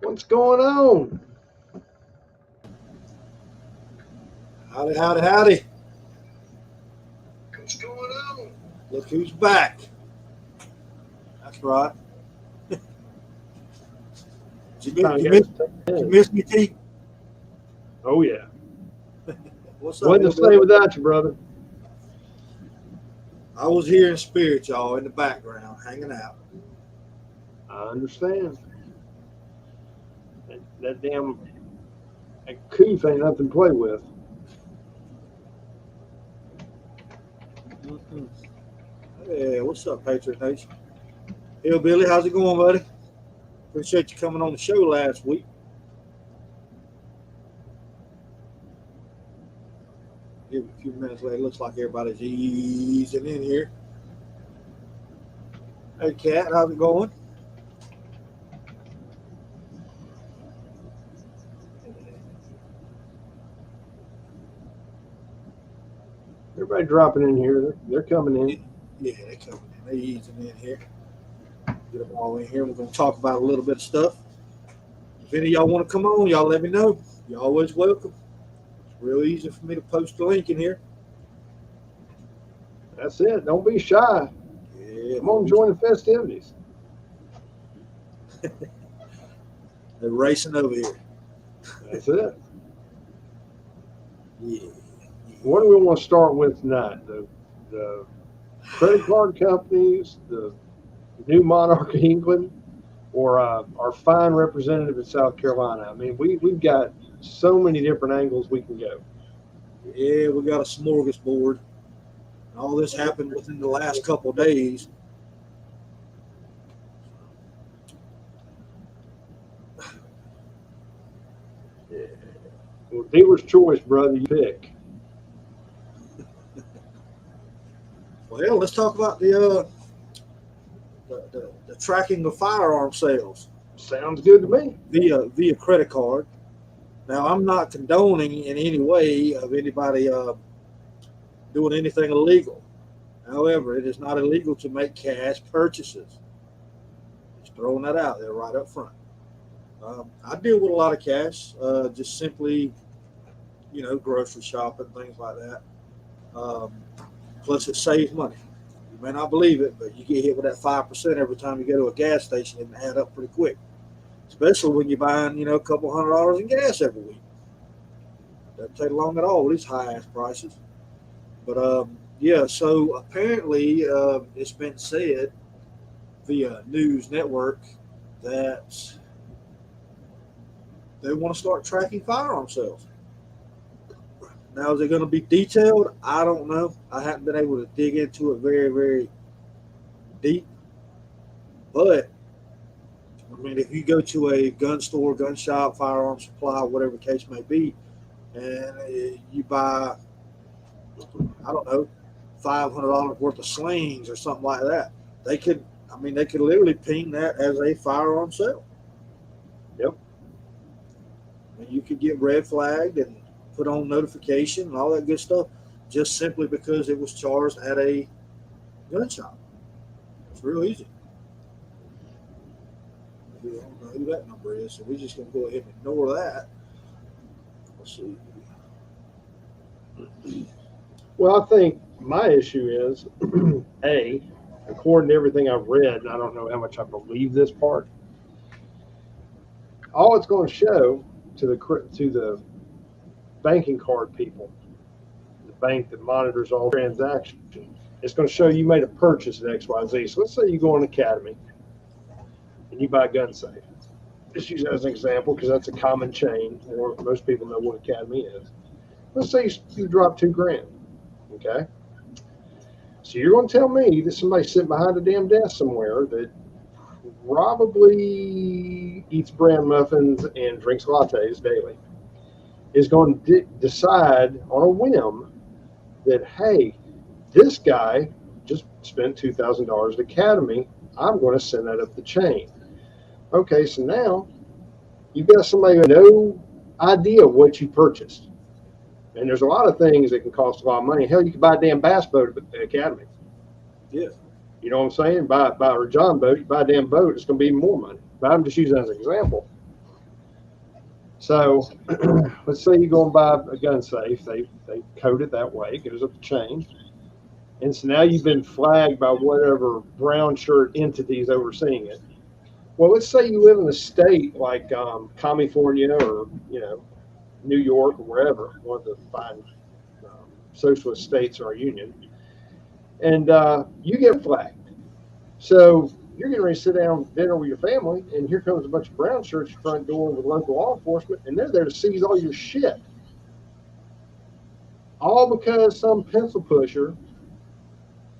What's going on? Howdy, howdy, howdy. What's going on? Look who's back. That's right. Did you miss me, T? Oh, yeah. What's up? Wasn't to stay without you, brother. I was here in spirit, y'all, in the background, hanging out. I understand. That damn coof ain't nothing to play with. Yeah, what's up, Patriot Nation? Hillbilly, how's it going, buddy? Appreciate you coming on the show last week. Give it a few minutes later. Looks like everybody's easing in here. Hey, Kat, how's it going? Everybody dropping in here. They're coming in. Yeah, they're coming in. They're easing in here. Get them all in here. We're going to talk about a little bit of stuff. If any of y'all want to come on, y'all let me know. You're always welcome. It's real easy for me to post the link in here. That's it. Don't be shy. Yeah, come on, join the festivities. They're racing over here. That's it. Yeah. What do we want to start with tonight? The credit card companies, the new monarch of England, or our fine representative in South Carolina? I mean, we've got so many different angles we can go. Yeah, we got a smorgasbord. All this happened within the last couple of days. Yeah. Well, dealer's choice, brother. You pick. Well, let's talk about the tracking of firearm sales. Sounds good to me. Via credit card. Now, I'm not condoning in any way of anybody doing anything illegal. However, it is not illegal to make cash purchases. Just throwing that out there right up front. I deal with a lot of cash, just simply, grocery shopping, things like that. Plus, it saves money. You may not believe it, but you get hit with that 5% every time you go to a gas station. It can add up pretty quick, especially when you're buying, a couple $100 in gas every week. Doesn't take long at all with these high-ass prices. But, yeah, so apparently it's been said via news network that they want to start tracking firearm sales. Now, is it going to be detailed? I don't know. I haven't been able to dig into it very, very deep. But, I mean, if you go to a gun store, gun shop, firearm supply, whatever the case may be, and you buy, I don't know, $500 worth of slings or something like that, they could literally ping that as a firearm sale. Yep. And you could get red flagged and put on notification and all that good stuff just simply because it was charged at a gun shop. It's real easy. We don't know who that number is, so we're just going to go ahead and ignore that. Let's see. Well, I think my issue is, according to everything I've read, and I don't know how much I believe this part, all it's going to show to the banking card people, the bank that monitors all transactions, it's going to show you made a purchase at XYZ. So let's say you go on Academy and you buy a gun safe. Just use that as an example because that's a common chain, or most people know what Academy is. Let's say you drop $2,000. Okay. So you're going to tell me that somebody sitting behind a damn desk somewhere that probably eats bran muffins and drinks lattes daily is going to decide on a whim that, hey, this guy just spent $2,000 at Academy. I'm going to send that up the chain. Okay, so now you've got somebody who has no idea what you purchased. And there's a lot of things that can cost a lot of money. Hell, you can buy a damn bass boat at the Academy. Yeah. You know what I'm saying? Buy or John boat, you buy a damn boat, it's going to be more money. But I'm just using that as an example. So let's say you go and buy a gun safe. They code it that way. It goes up the chain. And so now you've been flagged by whatever brown shirt entities overseeing it. Well, let's say you live in a state like California or New York or wherever, one of the fine socialist states in our union, and you get flagged. So you're getting ready to sit down dinner with your family, and here comes a bunch of brown shirts at your front door with local law enforcement, and they're there to seize all your shit. All because some pencil pusher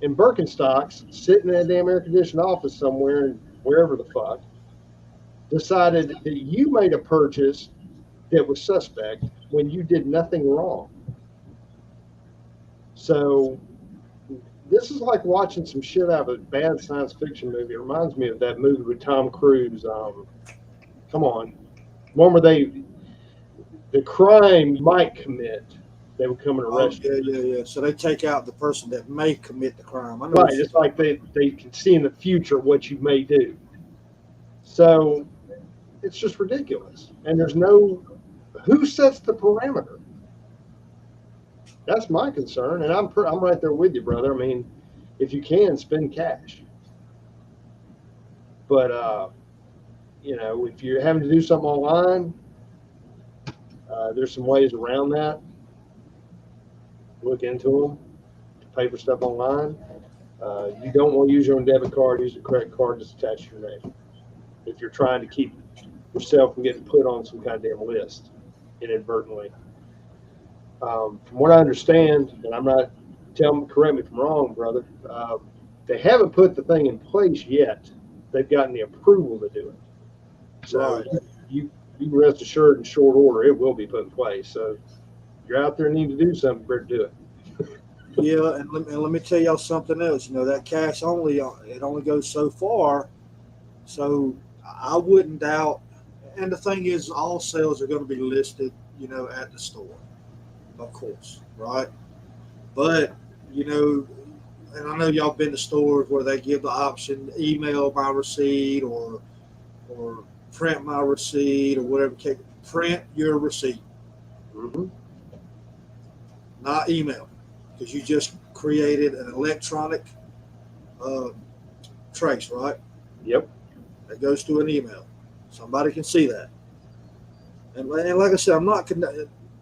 in Birkenstocks sitting in a damn air conditioned office somewhere, wherever the fuck, decided that you made a purchase that was suspect when you did nothing wrong. So this is like watching some shit out of a bad science fiction movie. It reminds me of that movie with Tom Cruise. Come on, one where the crime you might commit, they would come and arrest you. Yeah. So they take out the person that may commit the crime. I know Right. It's like they can see in the future what you may do. So it's just ridiculous. And there's no, who sets the parameter? That's my concern. And I'm right there with you, brother. I mean, if you can, spend cash. But, if you're having to do something online, there's some ways around that. Look into them. Pay for stuff online. You don't want to use your own debit card. Use a credit card that's attached to your name. If you're trying to keep yourself from getting put on some kind of damn list inadvertently. From what I understand, and I'm not correct me if I'm wrong, brother, they haven't put the thing in place yet. They've gotten the approval to do it. So you rest assured in short order, it will be put in place. So if you're out there and need to do something, better do it. Yeah, and let me tell y'all something else. That cash only, it only goes so far. So I wouldn't doubt. And the thing is, all sales are going to be listed, at the store, of course, right? But, and I know y'all been to stores where they give the option, email my receipt or print my receipt or whatever. Print your receipt, not email, because you just created an electronic trace, right? Yep. That goes to an email. Somebody can see that. And like I said, I'm not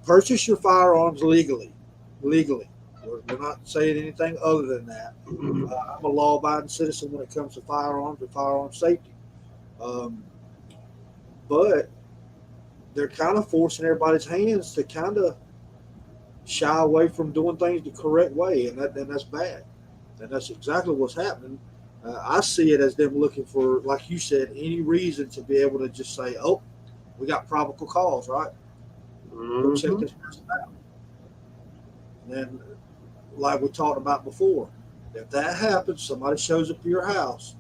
purchase your firearms legally. We're not saying anything other than that. I'm a law-abiding citizen when it comes to firearms and firearm safety. But they're kind of forcing everybody's hands to kind of shy away from doing things the correct way, and that's bad. And that's exactly what's happening. I see it as them looking for, like you said, any reason to be able to just say, oh, we got probable cause, right? Go check this person out. And then, like we talked about before, if that happens, somebody shows up to your house,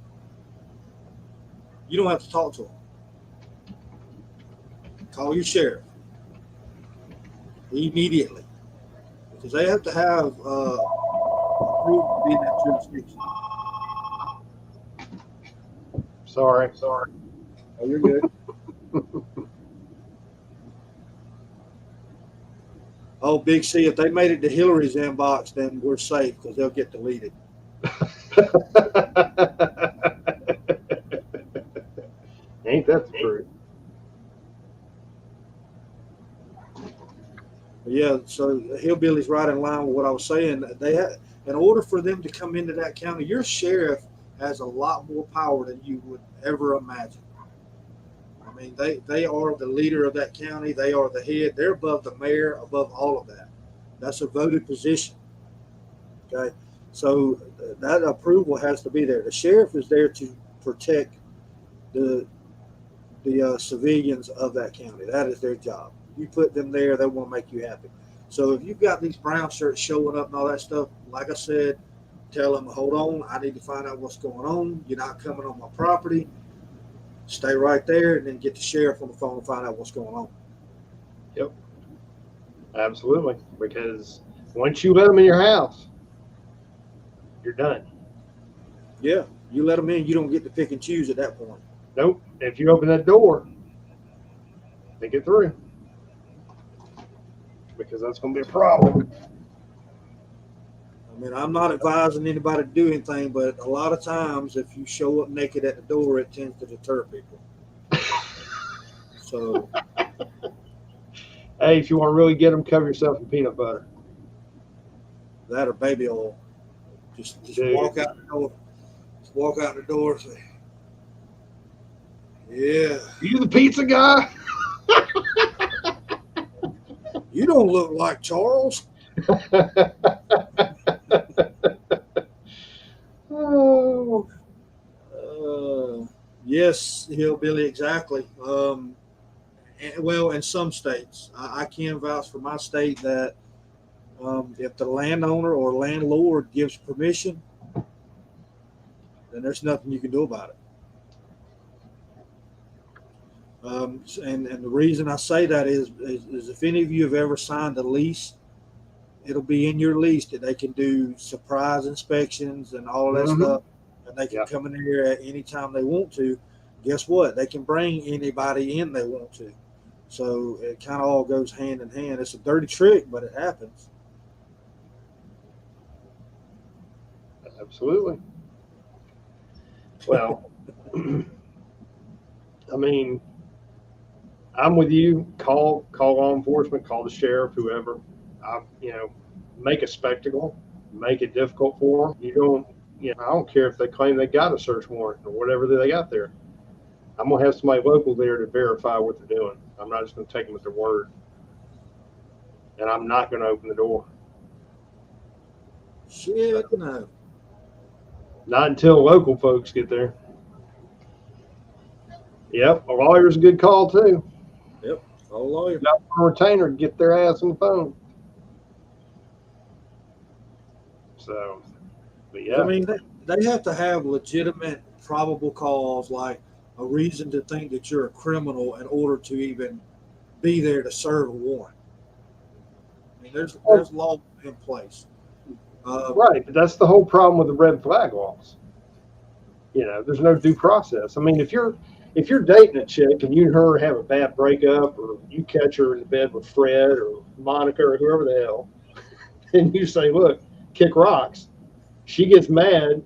you don't have to talk to them. Call your sheriff immediately, because they have to have proof to be in that jurisdiction. Sorry. Oh, you're good. Oh, Big C, if they made it to Hillary's inbox, then we're safe because they'll get deleted. Ain't that the truth? Yeah, so Hillbilly's right in line with what I was saying. They have, in order for them to come into that county, your sheriff has a lot more power than you would ever imagine. I mean, they are the leader of that county. They are the head. They're above the mayor, above all of that. That's a voted position. Okay, so that approval has to be there. The sheriff is there to protect the civilians of that county. That is their job. You put them there, they want to make you happy. So if you've got these brown shirts showing up and all that stuff, like I said, tell them, hold on, I need to find out what's going on. You're not coming on my property. Stay right there, and then get the sheriff on the phone and find out what's going on. Yep. Absolutely. Because once you let them in your house, you're done. Yeah. You let them in, you don't get to pick and choose at that point. Nope. If you open that door, they get through. because that's going to be a problem. I mean, I'm not advising anybody to do anything, but a lot of times if you show up naked at the door, it tends to deter people. So, hey, if you want to really get them, cover yourself in peanut butter. that or baby oil. Just Dude. walk out the door. Just walk out the door and say, yeah. You the pizza guy? You don't look like Charles. Oh. Yes, hillbilly, exactly. Well, in some states, I can vouch for my state that if the landowner or landlord gives permission, then there's nothing you can do about it. And the reason I say that is if any of you have ever signed a lease, it'll be in your lease that they can do surprise inspections and all of that stuff, and they can come in here at any time they want to. Guess what? They can bring anybody in they want to. So it kind of all goes hand in hand. It's a dirty trick, but it happens. Absolutely. Well, I mean, I'm with you. Call law enforcement, call the sheriff, whoever. Make a spectacle, make it difficult for them. I don't care if they claim they got a search warrant or whatever they got there. I'm gonna have somebody local there to verify what they're doing. I'm not just gonna take them at their word, and I'm not gonna open the door. Shit, no. Not until local folks get there. Yep, a lawyer's a good call too. Yep, a lawyer. Got a retainer to get their ass on the phone. So, but yeah. I mean, they have to have legitimate, probable cause, like a reason to think that you're a criminal in order to even be there to serve a warrant. I mean, there's law in place. Right, but that's the whole problem with the red flag laws. There's no due process. I mean, if you're dating a chick and you and her have a bad breakup, or you catch her in the bed with Fred or Monica or whoever the hell, and you say, look, kick rocks. She gets mad,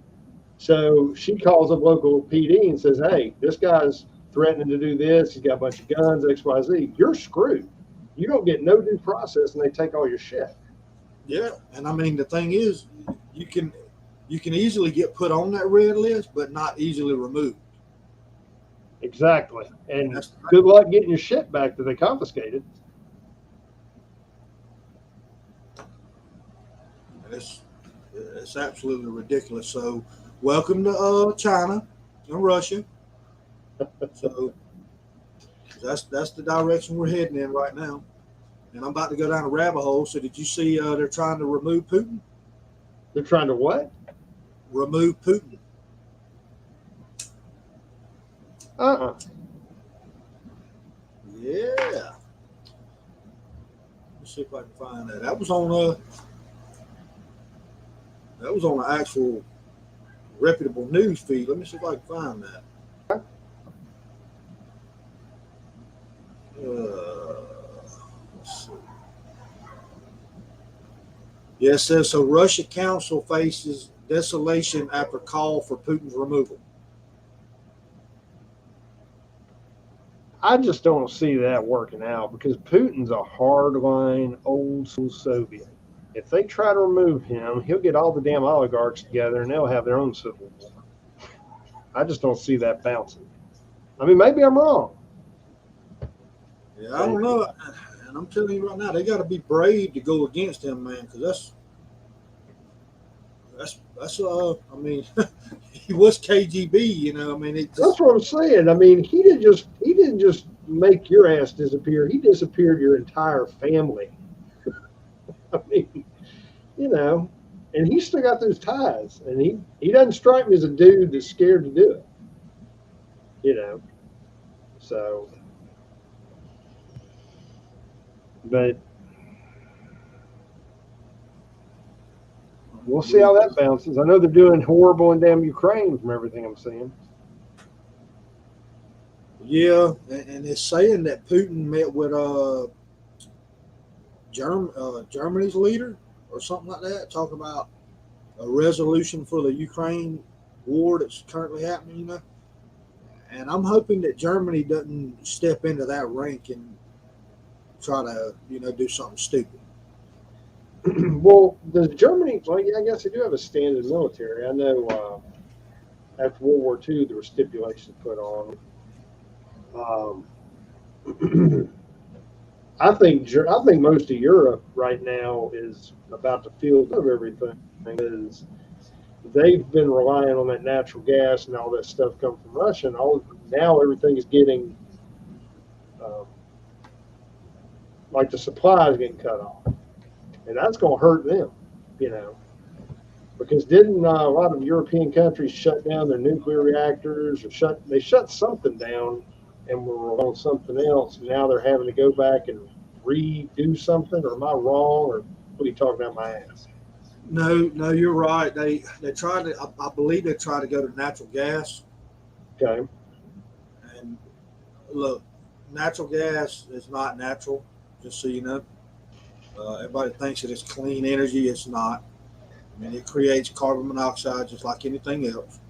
so she calls up local PD and says, hey, this guy's threatening to do this. He's got a bunch of guns, X, Y, Z. You're screwed. You don't get no due process, and they take all your shit. Yeah, and I mean, the thing is, you can easily get put on that red list, but not easily removed. Exactly. And good luck getting your shit back that they confiscated. It's absolutely ridiculous. So, welcome to China and Russia. So that's the direction we're heading in right now. And I'm about to go down a rabbit hole. So, did you see they're trying to remove Putin? They're trying to what? Remove Putin. Yeah. Let's see if I can find that. That was on an actual reputable news feed. Let me see if I can find that. Let's see. Yeah, it says, so Russia Council faces desolation after call for Putin's removal. I just don't see that working out because Putin's a hardline, old school Soviet. If they try to remove him, he'll get all the damn oligarchs together and they'll have their own civil war. I just don't see that bouncing. I mean, maybe I'm wrong. Yeah, I don't know. And I'm telling you right now, they got to be brave to go against him, man, because that's I mean, he was KGB, I mean, that's what I'm saying. I mean, he didn't just make your ass disappear. He disappeared your entire family. I mean, and he's still got those ties, and he doesn't strike me as a dude that's scared to do it. So, but we'll see how that bounces. I know they're doing horrible in damn Ukraine from everything I'm seeing. Yeah, and it's saying that Putin met with Germany's leader or something like that, talking about a resolution for the Ukraine war that's currently happening. And I'm hoping that Germany doesn't step into that rank and try to do something stupid. Well, does Germany? Well, yeah, I guess they do have a standard military. I know after World War II, there were stipulations put on. I think most of Europe right now is about to field of everything. Is they've been relying on that natural gas and all that stuff come from Russia, and now everything is getting um, like the supply is getting cut off, and that's going to hurt them, because didn't a lot of European countries shut down their nuclear reactors or they shut something down and were on something else, and now they're having to go back and redo something, or am I wrong, or what are you talking about my ass? No, you're right. They tried to. I believe they tried to go to natural gas. Okay. And look, natural gas is not natural. Just so you know, everybody thinks that it's clean energy. It's not. I mean, it creates carbon monoxide just like anything else.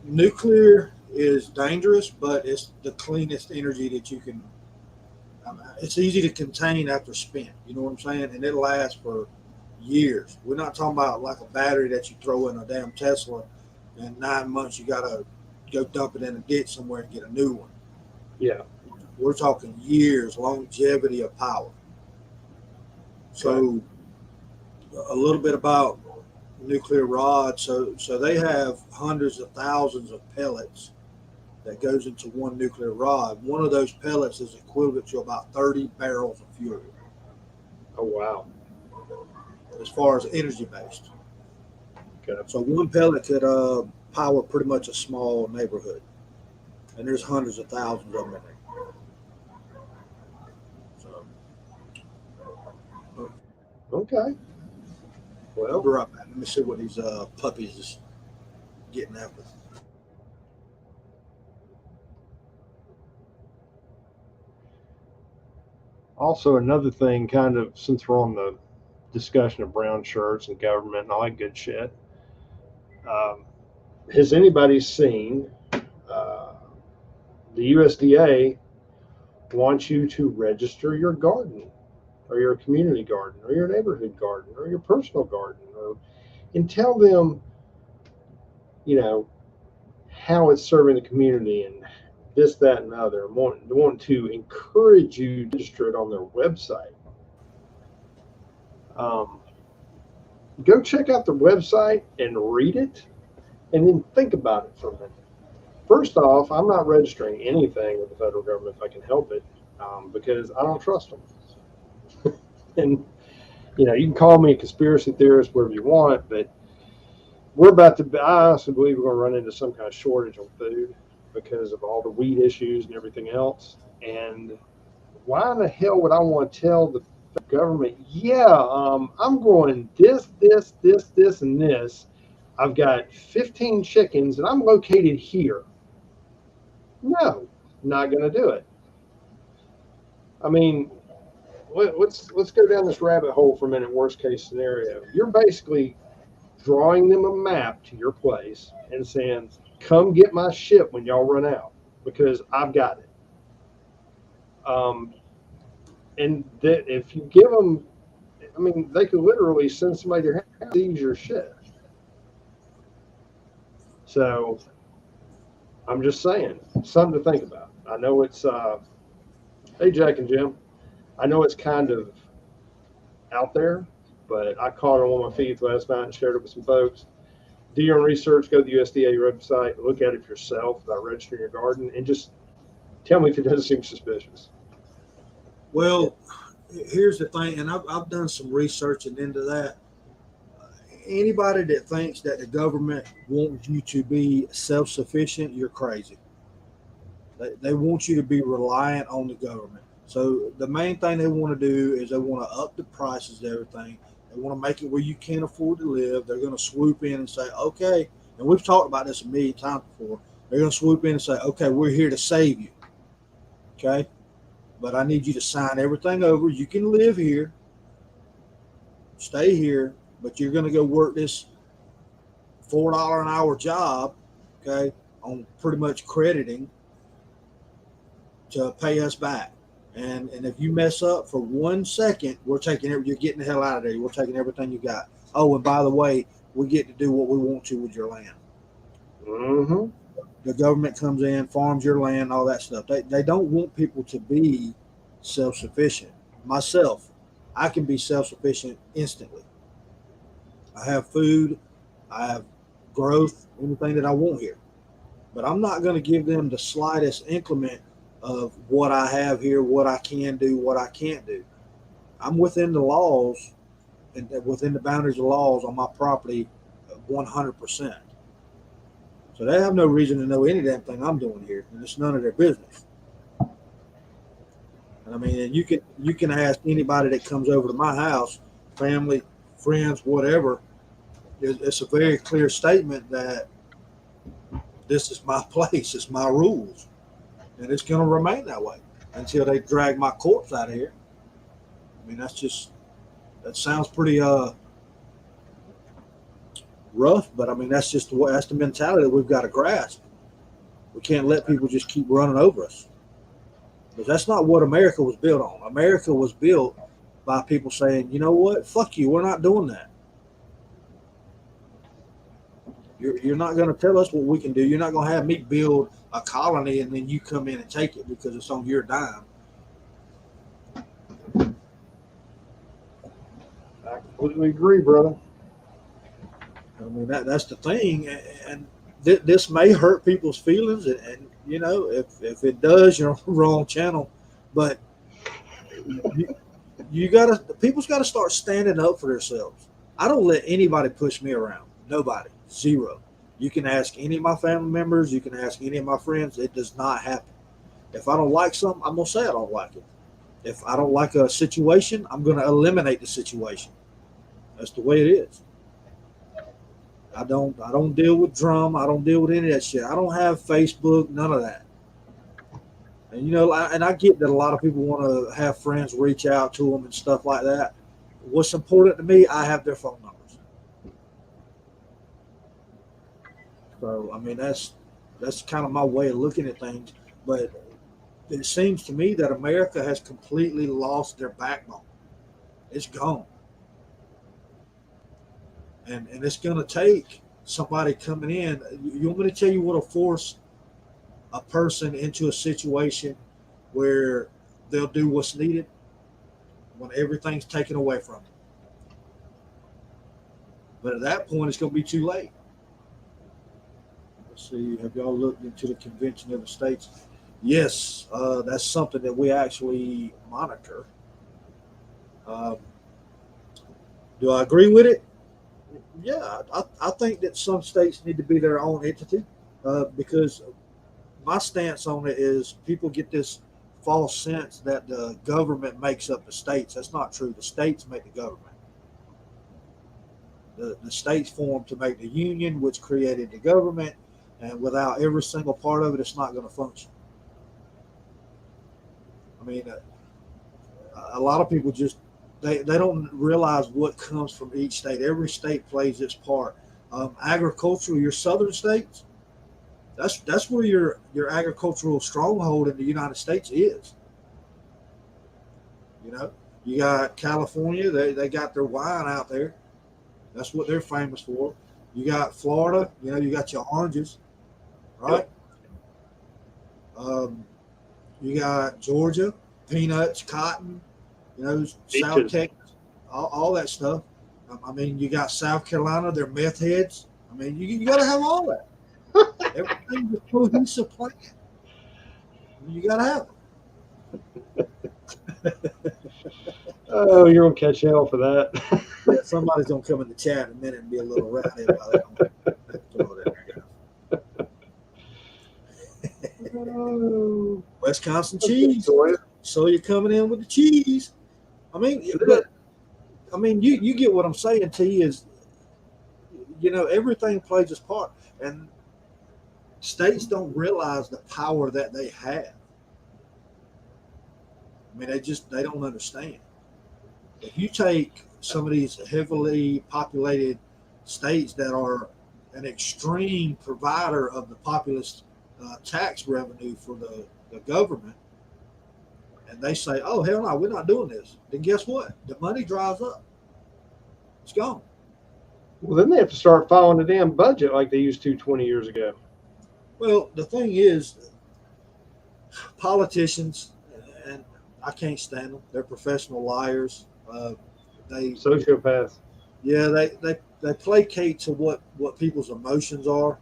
Nuclear is dangerous, but it's the cleanest energy that you can. It's easy to contain after spent. You know what I'm saying? And it lasts for years. We're not talking about like a battery that you throw in a damn Tesla, and 9 months you gotta go dump it in a ditch somewhere and get a new one. Yeah. We're talking years, longevity of power. So a little bit about nuclear rods. So they have hundreds of thousands of pellets that goes into one nuclear rod. One of those pellets is equivalent to about 30 barrels of fuel. Oh, wow. As far as energy based. Okay. So one pellet could power pretty much a small neighborhood. And there's hundreds of thousands of them in there. Okay. Well, I'll be right back. Let me see what these puppies is getting after. also another thing, kind of, since we're on the discussion of brown shirts and government and all that good shit, has anybody seen the USDA wants you to register your garden, or your community garden, or your neighborhood garden, or your personal garden, and tell them, how it's serving the community and this, that, and the other. Want to encourage you to register it on their website. Go check out their website and read it, and then think about it for a minute. First off, I'm not registering anything with the federal government if I can help it, because I don't trust them. And you can call me a conspiracy theorist, whatever you want, but I honestly believe we're going to run into some kind of shortage on food because of all the wheat issues and everything else. And why in the hell would I want to tell the government, I'm growing this, and this. I've got 15 chickens and I'm located here. No, not going to do it. I mean, let's go down this rabbit hole for a minute. Worst case scenario, you're basically drawing them a map to your place and saying, come get my shit when y'all run out, because I've got it. And that if you give them, they could literally send somebody to their house to seize your shit. So I'm just saying, something to think about. I know it's, hey, Jack and Jim, I know it's kind of out there, but I caught it on one of my feeds last night and shared it with some folks. Do your own research, go to the USDA website, look at it for yourself about registering your garden, and just tell me if it doesn't seem suspicious. Well, here's the thing, and I've done some research into that. Anybody that thinks that the government wants you to be self-sufficient, you're crazy. They want you to be reliant on the government. So the main thing they want to do is they want to up the prices of everything. They want to make it where you can't afford to live. They're going to swoop in and say, okay, and we've talked about this a million times before. They're going to swoop in and say, okay, we're here to save you. Okay? but I need you to sign everything over. You can live here, stay here, but you're going to go work this $4 an hour job, okay, on pretty much crediting to pay us back. And if you mess up for 1 second, you're getting the hell out of there. We're taking everything you got. Oh, and by the way, we get to do what we want to with your land. Mm-hmm. The government comes in, farms your land, all that stuff. They don't want people to be self-sufficient. Myself, I can be self-sufficient instantly. I have food, I have growth, anything that I want here. But I'm not going to give them the slightest increment of what I have here, what I can do, what I can't do. I'm within the laws and within the boundaries of laws on my property 100%. So they have no reason to know any damn thing I'm doing here, and it's none of their business. And I mean, and you can ask anybody that comes over to my house, family, friends, whatever. It's a very clear statement that this is my place, it's my rules, and it's going to remain that way until they drag my corpse out of here. I mean, that sounds pretty rough, but I mean that's the mentality that we've got to grasp. We can't let people just keep running over us, because that's not what America was built on. America was built by people saying, you know what, fuck you, we're not doing that. You're not going to tell us what we can do. You're not going to have me build a colony and then you come in and take it because it's on your dime. I completely agree, brother. I mean, that's the thing, and this may hurt people's feelings, and you know, if it does, you're on the wrong channel. But people's got to start standing up for themselves. I don't let anybody push me around. Nobody. Zero. You can ask any of my family members. You can ask any of my friends. It does not happen. If I don't like something, I'm going to say I don't like it. If I don't like a situation, I'm going to eliminate the situation. That's the way it is. I don't deal with drama. I don't deal with any of that shit. I don't have Facebook, none of that. And you know, I get that a lot of people want to have friends reach out to them and stuff like that. What's important to me, I have their phone numbers. So I mean, that's kind of my way of looking at things. But it seems to me that America has completely lost their backbone. It's gone. And it's going to take somebody coming in. You want me to tell you what'll force a person into a situation where they'll do what's needed when everything's taken away from them? But at that point, it's going to be too late. Let's see. Have y'all looked into the Convention of the States? Yes, that's something that we actually monitor. Do I agree with it? Yeah, I think that some states need to be their own entity, because my stance on it is people get this false sense that the government makes up the states. That's not true. The states make the government. The states formed to make the union, which created the government, and without every single part of it, it's not going to function. I mean, a lot of people just they don't realize what comes from each state. Every state plays its part. Agricultural, your southern states, that's where your agricultural stronghold in the United States is. You know, you got California, they got their wine out there. That's what they're famous for. You got Florida, you know, you got your oranges, right? You got Georgia, peanuts, cotton, you know, South Texas, all that stuff. I mean, you got South Carolina, their meth heads. I mean, you got to have all that. Everything is cohesive plan. You got to have it. Oh, you're going to catch hell for that. Yeah, somebody's going to come in the chat in a minute and be a little rowdy about it. Oh. Wisconsin cheese. So you're coming in with the cheese. I mean, you get what I'm saying to you is, you know, everything plays its part, and states don't realize the power that they have. I mean, they don't understand. If you take some of these heavily populated states that are an extreme provider of the populist tax revenue for the government, and they say, "Oh hell no, we're not doing this," then guess what? The money dries up. It's gone. Well, then they have to start following the damn budget like they used to 20 years ago. Well, the thing is, politicians, and I can't stand them. They're professional liars. They Sociopaths. Yeah, they placate to what people's emotions are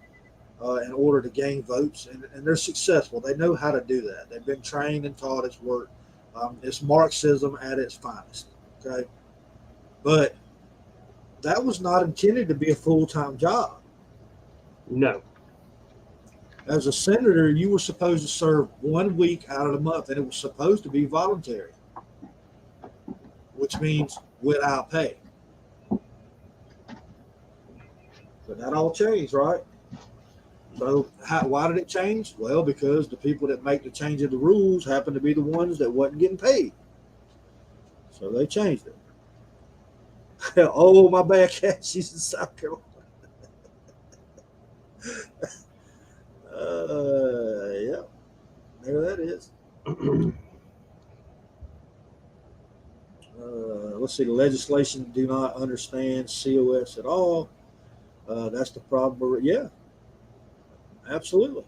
in order to gain votes, and they're successful. They know how to do that. They've been trained and taught its work. It's Marxism at its finest. Okay, but that was not intended to be a full-time job. No. As a senator, you were supposed to serve 1 week out of the month, and it was supposed to be voluntary, which means without pay. But that all changed, right? So why did it change? Well, because the people that make the change of the rules happen to be the ones that wasn't getting paid. So they changed it. Oh, my bad, cat. She's in South Carolina. Yeah, there that is. Let's see. The legislation do not understand COS at all. That's the problem. Yeah, absolutely.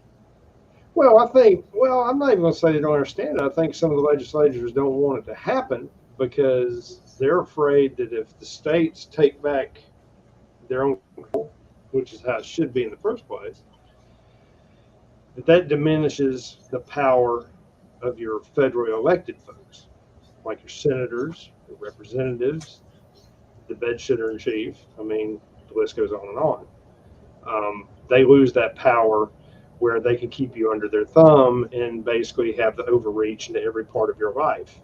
Well, I'm not even going to say they don't understand it. I think some of the legislators don't want it to happen because they're afraid that if the states take back their own control, which is how it should be in the first place, that diminishes the power of your federally elected folks, like your senators, your representatives, the bedsitter in chief. I mean, the list goes on and on. They lose that power where they can keep you under their thumb and basically have the overreach into every part of your life.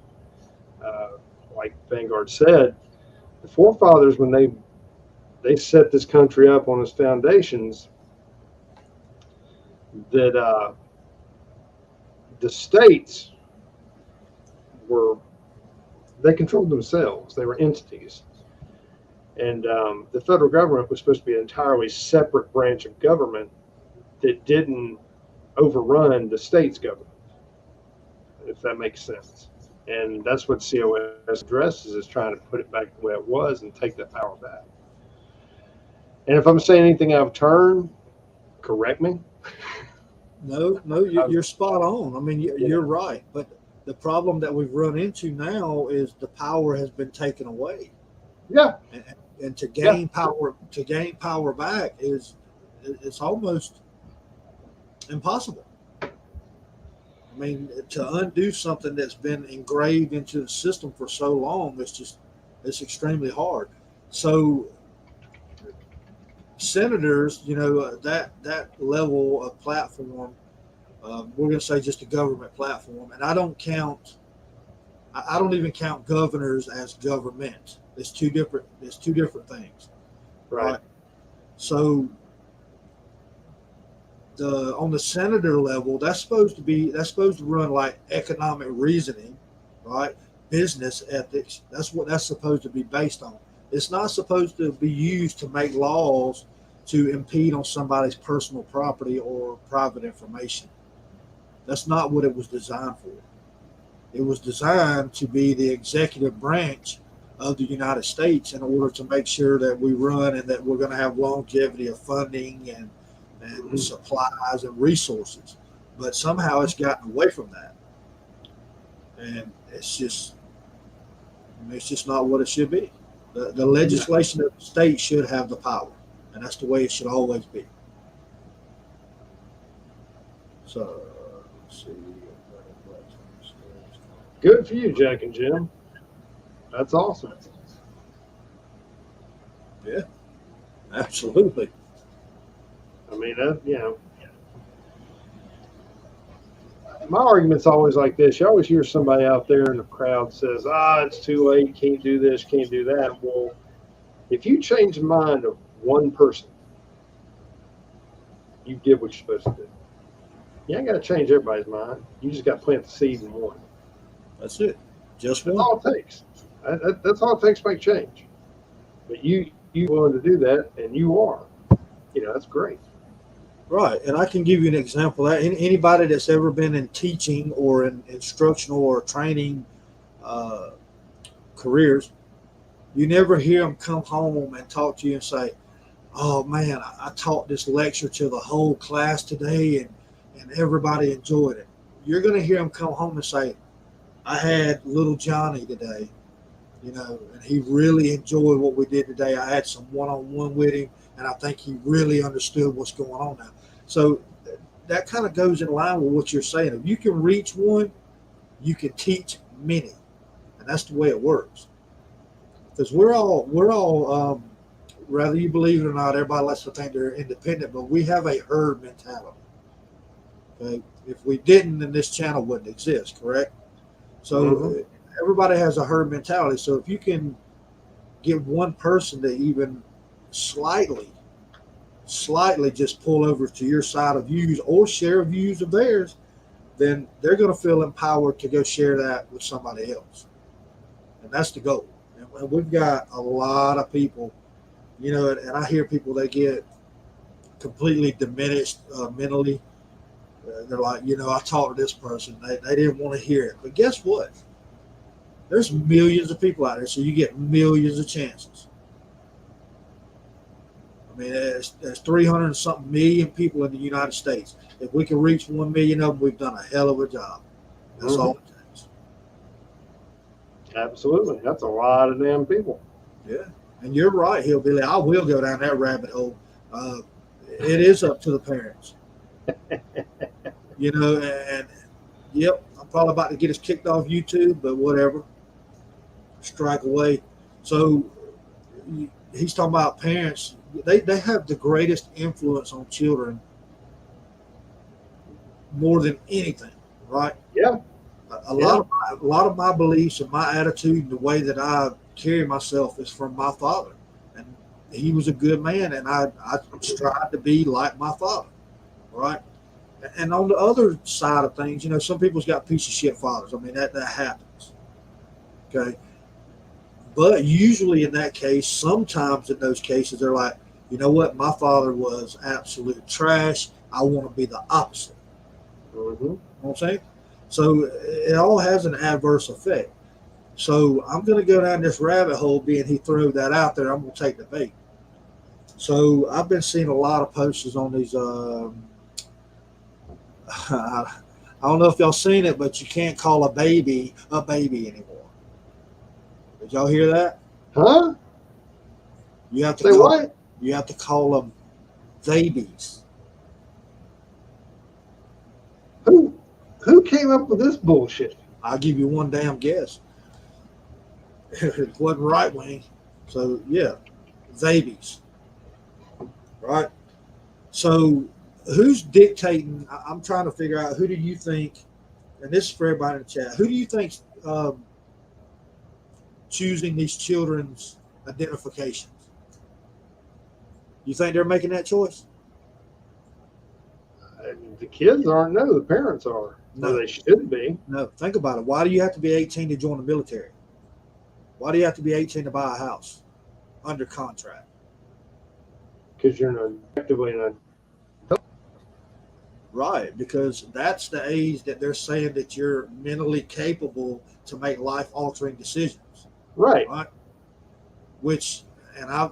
Like Vanguard said, the forefathers, when they set this country up on its foundations, that the states they controlled themselves. They were entities. And the federal government was supposed to be an entirely separate branch of government that didn't overrun the state's government, if that makes sense. And that's what COS addresses, is trying to put it back the way it was and take that power back. And if I'm saying anything out of turn, correct me. No, you're spot on. I mean, you're right. But the problem that we've run into now is the power has been taken away. Yeah. And to gain power back it's almost impossible. I mean, to undo something that's been engraved into the system for so long, it's extremely hard. So senators, that level of platform, we're going to say just a government platform, and I don't even count governors as government. It's two different things. Right. So on the senator level, that's supposed to run like economic reasoning, right? Business ethics. That's what that's supposed to be based on. It's not supposed to be used to make laws to impede on somebody's personal property or private information. That's not what it was designed for. It was designed to be the executive branch of the United States in order to make sure that we run and that we're going to have longevity of funding and supplies and resources. But somehow it's gotten away from that. And it's just not what it should be. The legislation of the state should have the power, and that's the way it should always be. So, let's see. Good for you, Jack and Jim. That's awesome. Yeah, absolutely. I mean, my argument's always like this. You always hear somebody out there in the crowd says, it's too late, can't do this, can't do that. Well, if you change the mind of one person, you did what you're supposed to do. You ain't got to change everybody's mind. You just got to plant the seed in one. That's it. Just That's one. all it takes. That's all it takes to make change. But you willing to do that, and you are. That's great. Right. And I can give you an example of that. Anybody that's ever been in teaching or in instructional or training uh, careers, you never hear them come home and talk to you and say, "Oh man, I taught this lecture to the whole class today, and everybody enjoyed it." You're going to hear them come home and say, "I had little Johnny today, and he really enjoyed what we did today. I had some one-on-one with him, and I think he really understood what's going on now." So that kind of goes in line with what you're saying. If you can reach one, you can teach many, and that's the way it works. Because we're all, whether you believe it or not, everybody likes to think they're independent, but we have a herd mentality. Okay, if we didn't, then this channel wouldn't exist. Correct? So Hmm. everybody has a herd mentality. So if you can get one person to even slightly just pull over to your side of views or share views of theirs, then they're going to feel empowered to go share that with somebody else. And that's the goal. And we've got a lot of people, and I hear people that get completely diminished mentally. They're like, I talked to this person. They didn't want to hear it. But guess what? There's millions of people out there, so you get millions of chances. I mean, there's 300 and something million people in the United States. If we can reach 1 million of them, we've done a hell of a job. That's all Hmm. it takes. Absolutely. That's a lot of damn people. Yeah. And you're right, Hillbilly. I will go down that rabbit hole. Uh, it is up to the parents. And yep, I'm probably about to get us kicked off YouTube, but whatever. Strike away. So he's talking about parents. They have the greatest influence on children more than anything, right? Yeah. A Yeah. lot of my beliefs and my attitude and the way that I carry myself is from my father, and he was a good man, and I strive to be like my father, right? And on the other side of things, some people's got piece of shit fathers. I mean, that happens. Okay. But usually in that case, sometimes in those cases, they're like, you know what? My father was absolute trash. I want to be the opposite. Hmm. You know what I'm saying? So it all has an adverse effect. So I'm going to go down this rabbit hole, being he threw that out there. I'm going to take the bait. So I've been seeing a lot of posters on these. I don't know if y'all seen it, but you can't call a baby anymore. Did y'all hear that? Huh? You have to Say call what? you have to call them babies. Who who came up with this bullshit? I'll give you one damn guess. It wasn't right wing. So yeah, babies. Right? So who's dictating? I'm trying to figure out, who do you think, and this is for everybody in the chat, who do you think choosing these children's identifications? You think they're making that choice? The kids aren't. No, the parents are. Or No, they should be. no. Think about it. Why do you have to be 18 to join the military? Why do you have to be 18 to buy a house under contract? Because you're effectively an. Right, because that's the age that they're saying that you're mentally capable to make life altering decisions. Right. Right? Which, and I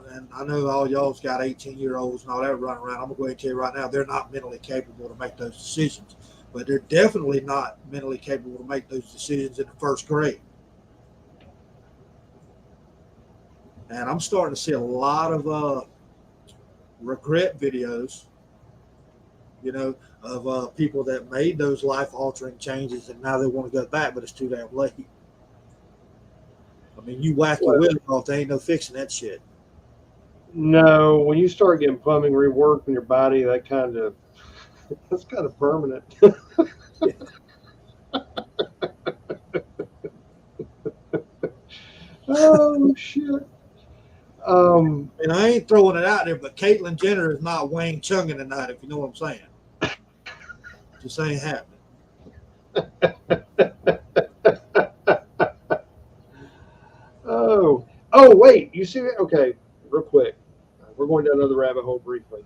know all y'all's got 18-year-olds and all that running around. I'm gonna go ahead and tell you right now, they're not mentally capable to make those decisions. But they're definitely not mentally capable to make those decisions in the first grade. And I'm starting to see a lot of regret videos, of people that made those life altering changes, and now they want to go back, but it's too damn late. I mean, you whack your Well, wheel off, there ain't no fixing that shit. no, when you start getting plumbing rework in your body, that's kind of permanent. Oh shit. And I ain't throwing it out there, but Caitlyn Jenner is not Wang Chunging tonight, if you know what I'm saying. Just ain't happening. Oh, wait, you see that? Okay, real quick. We're going down another rabbit hole briefly.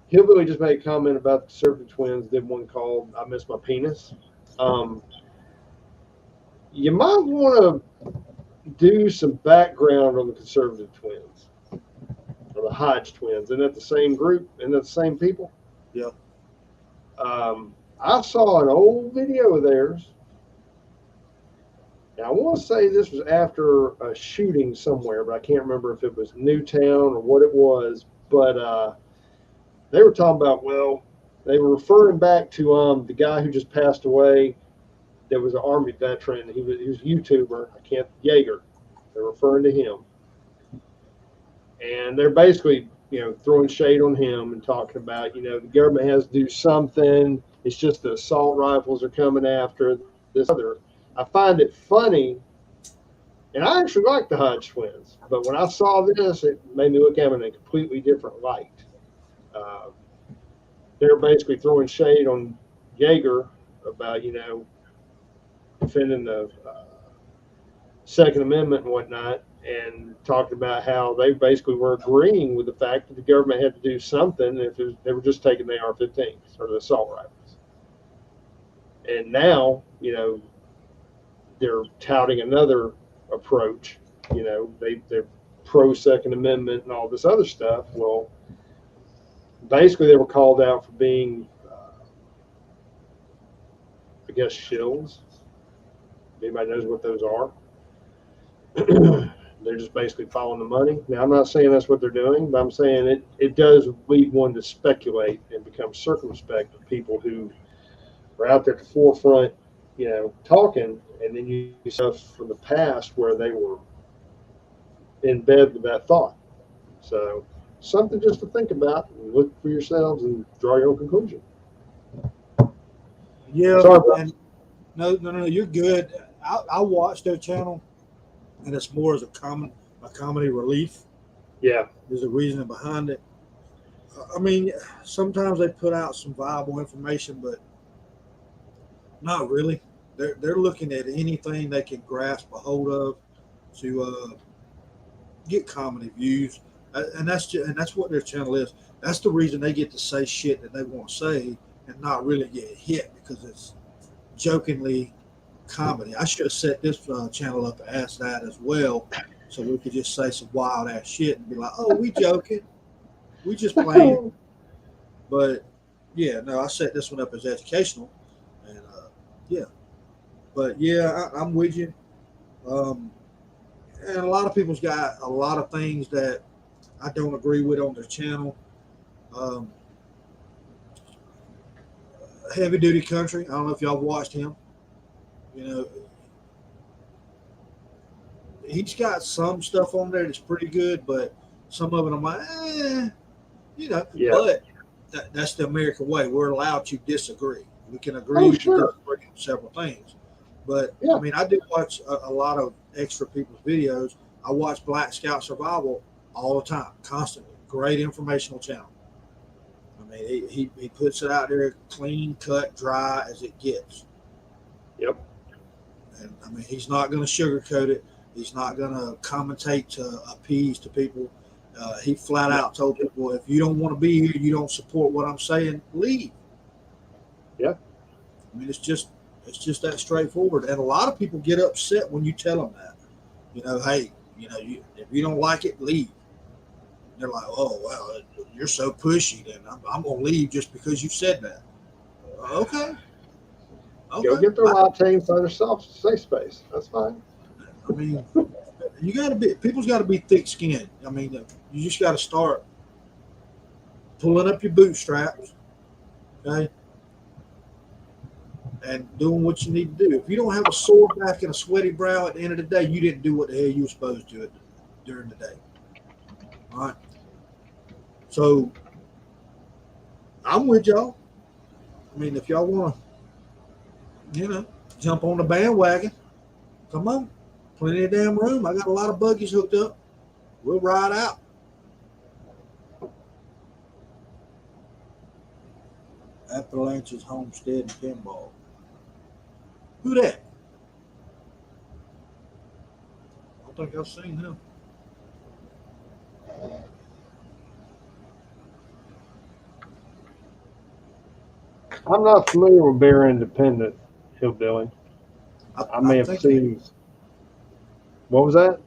Hillbilly just made a comment about the conservative twins. Did one called "I Miss My Penis." Um, you might want to do some background on the conservative twins or the Hodge twins. Isn't that the same group? Isn't that the same people? Yeah. I saw an old video of theirs. And I want to say this was after a shooting somewhere, but I can't remember if it was Newtown or what it was. But they were talking about, well, they were referring back to the guy who just passed away. That was an Army veteran. He was a YouTuber. Jaeger. They're referring to him, and they're basically throwing shade on him and talking about the government has to do something. It's just the assault rifles are coming after this other. I find it funny, and I actually like the Hodge twins, but when I saw this, it made me look at them in a completely different light. Uh, they're basically throwing shade on Jaeger about defending the Second Amendment and whatnot, and talking about how they basically were agreeing with the fact that the government had to do something if they were just taking the AR-15s or the assault rifles. And now, they're touting another approach. They're pro Second Amendment and all this other stuff. Well, basically, they were called out for being, I guess, shills. Anybody knows what those are? They're just basically following the money. Now, I'm not saying that's what they're doing, but I'm saying it does lead one to speculate and become circumspect of people who are out there at the forefront, talking, and then you see stuff from the past where they were in bed with that thought. So, something just to think about and look for yourselves and draw your own conclusion. Yeah. Sorry, And no, you're good. I watch their channel, and it's more as a comedy relief. Yeah. There's a reason behind it. I mean, sometimes they put out some viable information, but not really. They're looking at anything they can grasp a hold of to get comedy views, and that's what their channel is. That's the reason they get to say shit that they want to say and not really get hit because it's jokingly comedy. I should have set this channel up as that as well, so we could just say some wild ass shit and be like, "Oh, we joking, we just playing." But yeah, no, I set this one up as educational, and yeah. But yeah, I'm with you. And a lot of people's got a lot of things that I don't agree with on their channel. Um, Heavy Duty Country. I don't know if y'all watched him. You know, he's got some stuff on there that's pretty good, but some of it I'm like, Yeah. But that's the American way. We're allowed to disagree. We can agree Oh, to sure. disagree on several things. But Yeah. I mean, I do watch a lot of extra people's videos. I watch Black Scout Survival all the time, constantly. Great informational channel. I mean, he puts it out there clean, cut, dry as it gets. Yep. And I mean, he's not going to sugarcoat it. He's not going to commentate to appease to people. He flat out told people, if you don't want to be here, you don't support what I'm saying, leave. Yeah. I mean, it's just that straightforward. And a lot of people get upset when you tell them that. Hey, if you don't like it, leave. They're like, oh, well, you're so pushy. Then I'm going to leave just because you said that. Okay. Go get their latte and find yourself a safe space. That's fine. I mean, people's got to be thick skinned. I mean, you just got to start pulling up your bootstraps, okay, and doing what you need to do. If you don't have a sore back and a sweaty brow at the end of the day, you didn't do what the hell you were supposed to during the day. All right. So I'm with y'all. I mean, if y'all want to, jump on the bandwagon, come on. Plenty of damn room. I got a lot of buggies hooked up. We'll ride out. Appalachia's Homestead and Pinball. Who that? I don't think I've seen him. I'm not familiar with Bear Independent Hillbilly. I may have seen. What was that?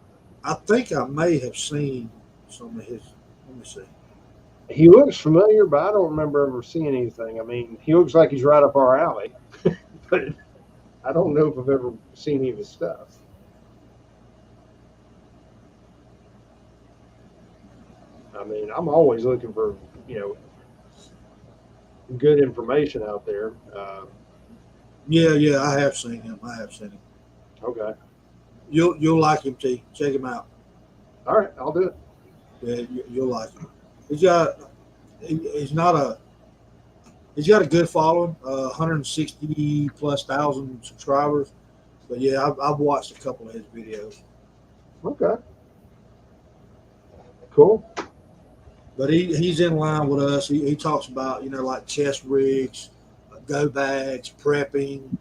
I think I may have seen some of his. Let me see. He looks familiar, but I don't remember ever seeing anything. I mean, he looks like he's right up our alley, but I don't know if I've ever seen any of his stuff. I mean, I'm always looking for, good information out there. Yeah, I have seen him. Okay. You'll like him, T. Check him out. All right, I'll do it. Yeah, you'll like him. He's got a good following, 160 plus thousand subscribers. But yeah, I've watched a couple of his videos. Okay. Cool. But he's in line with us. He talks about, like chest rigs, go bags, prepping,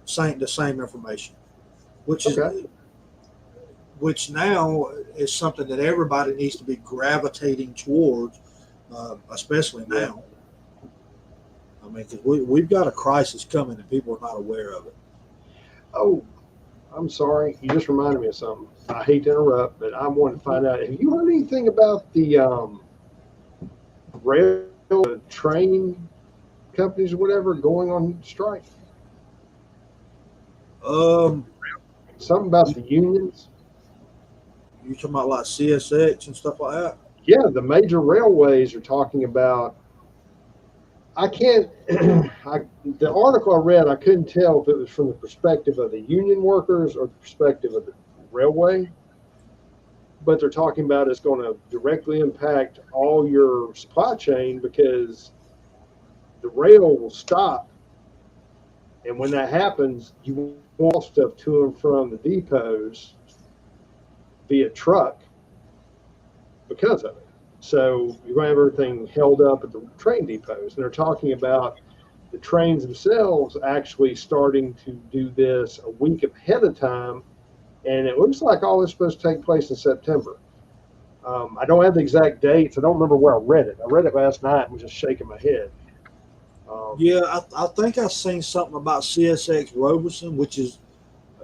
the same information, which now is something that everybody needs to be gravitating towards, especially now. I mean, because we've got a crisis coming and people are not aware of it. Oh, I'm sorry. You just reminded me of something. I hate to interrupt, but I wanted to find out, have you heard anything about the rail train companies or whatever going on strike? Something about the unions. You talking about like CSX and stuff like that? Yeah, the major railways are talking about. I can't. The article I read, I couldn't tell if it was from the perspective of the union workers or the perspective of the railway. But they're talking about it's going to directly impact all your supply chain because the rail will stop. And when that happens, you want stuff to and from the depots via truck because of it. So you're going to have everything held up at the train depots. And they're talking about the trains themselves actually starting to do this a week ahead of time. And it looks like all this is supposed to take place in September. I don't have the exact dates. I don't remember where I read it. I read it last night and was just shaking my head. Yeah, I think I've seen something about CSX Roberson, which is,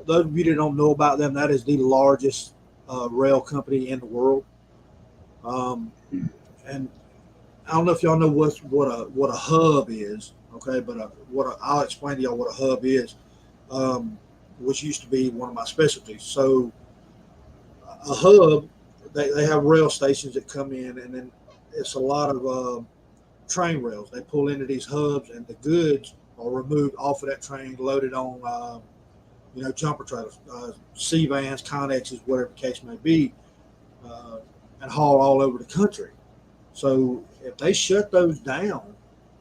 those of you that don't know about them, that is the largest rail company in the world. And I don't know if y'all know what a hub is, okay? But I'll explain to y'all what a hub is, which used to be one of my specialties. So a hub, they have rail stations that come in, and then it's a lot of train rails. They pull into these hubs, and the goods are removed off of that train, loaded on, jumper trailers, C-vans, Connexes, whatever the case may be, and hauled all over the country. So if they shut those down,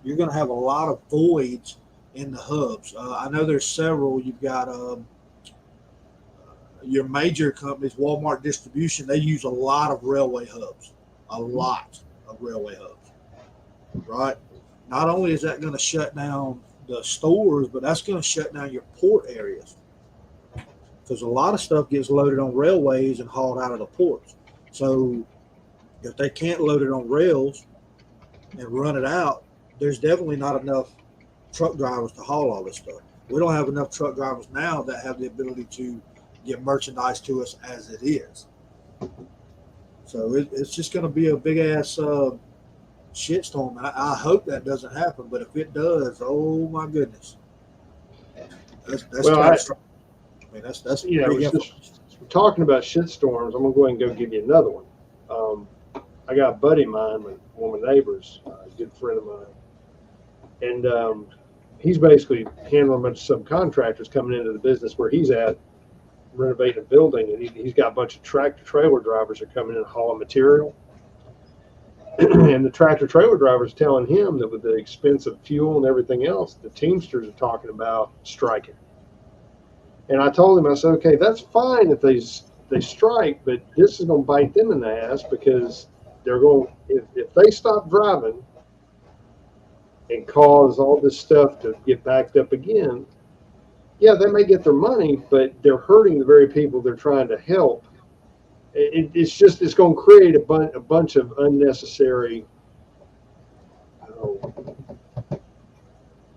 you're going to have a lot of voids in the hubs. I know there's several. You've got your major companies, Walmart Distribution. They use a lot of railway hubs, right? Not only is that going to shut down the stores, but that's going to shut down your port areas because a lot of stuff gets loaded on railways and hauled out of the ports. So if they can't load it on rails and run it out, there's definitely not enough truck drivers to haul all this stuff. We don't have enough truck drivers now that have the ability to get merchandise to us as it is. So it's just going to be a big ass shitstorm. And I hope that doesn't happen, but if it does, oh my goodness, that's catastrophic. I mean, that's we're talking about shitstorms. I'm gonna go ahead and go give you another one. I got a buddy of mine, one of my neighbors, a good friend of mine, and he's basically handling a bunch of subcontractors coming into the business where he's at, renovating a building, and he's got a bunch of tractor trailer drivers that are coming in and hauling material. And the tractor trailer drivers telling him that with the expense of fuel and everything else, the Teamsters are talking about striking. And I told him, I said, okay, that's fine if they strike, but this is going to bite them in the ass because they're going, if they stop driving and cause all this stuff to get backed up again, yeah, they may get their money, but they're hurting the very people they're trying to help it's going to create a bunch of unnecessary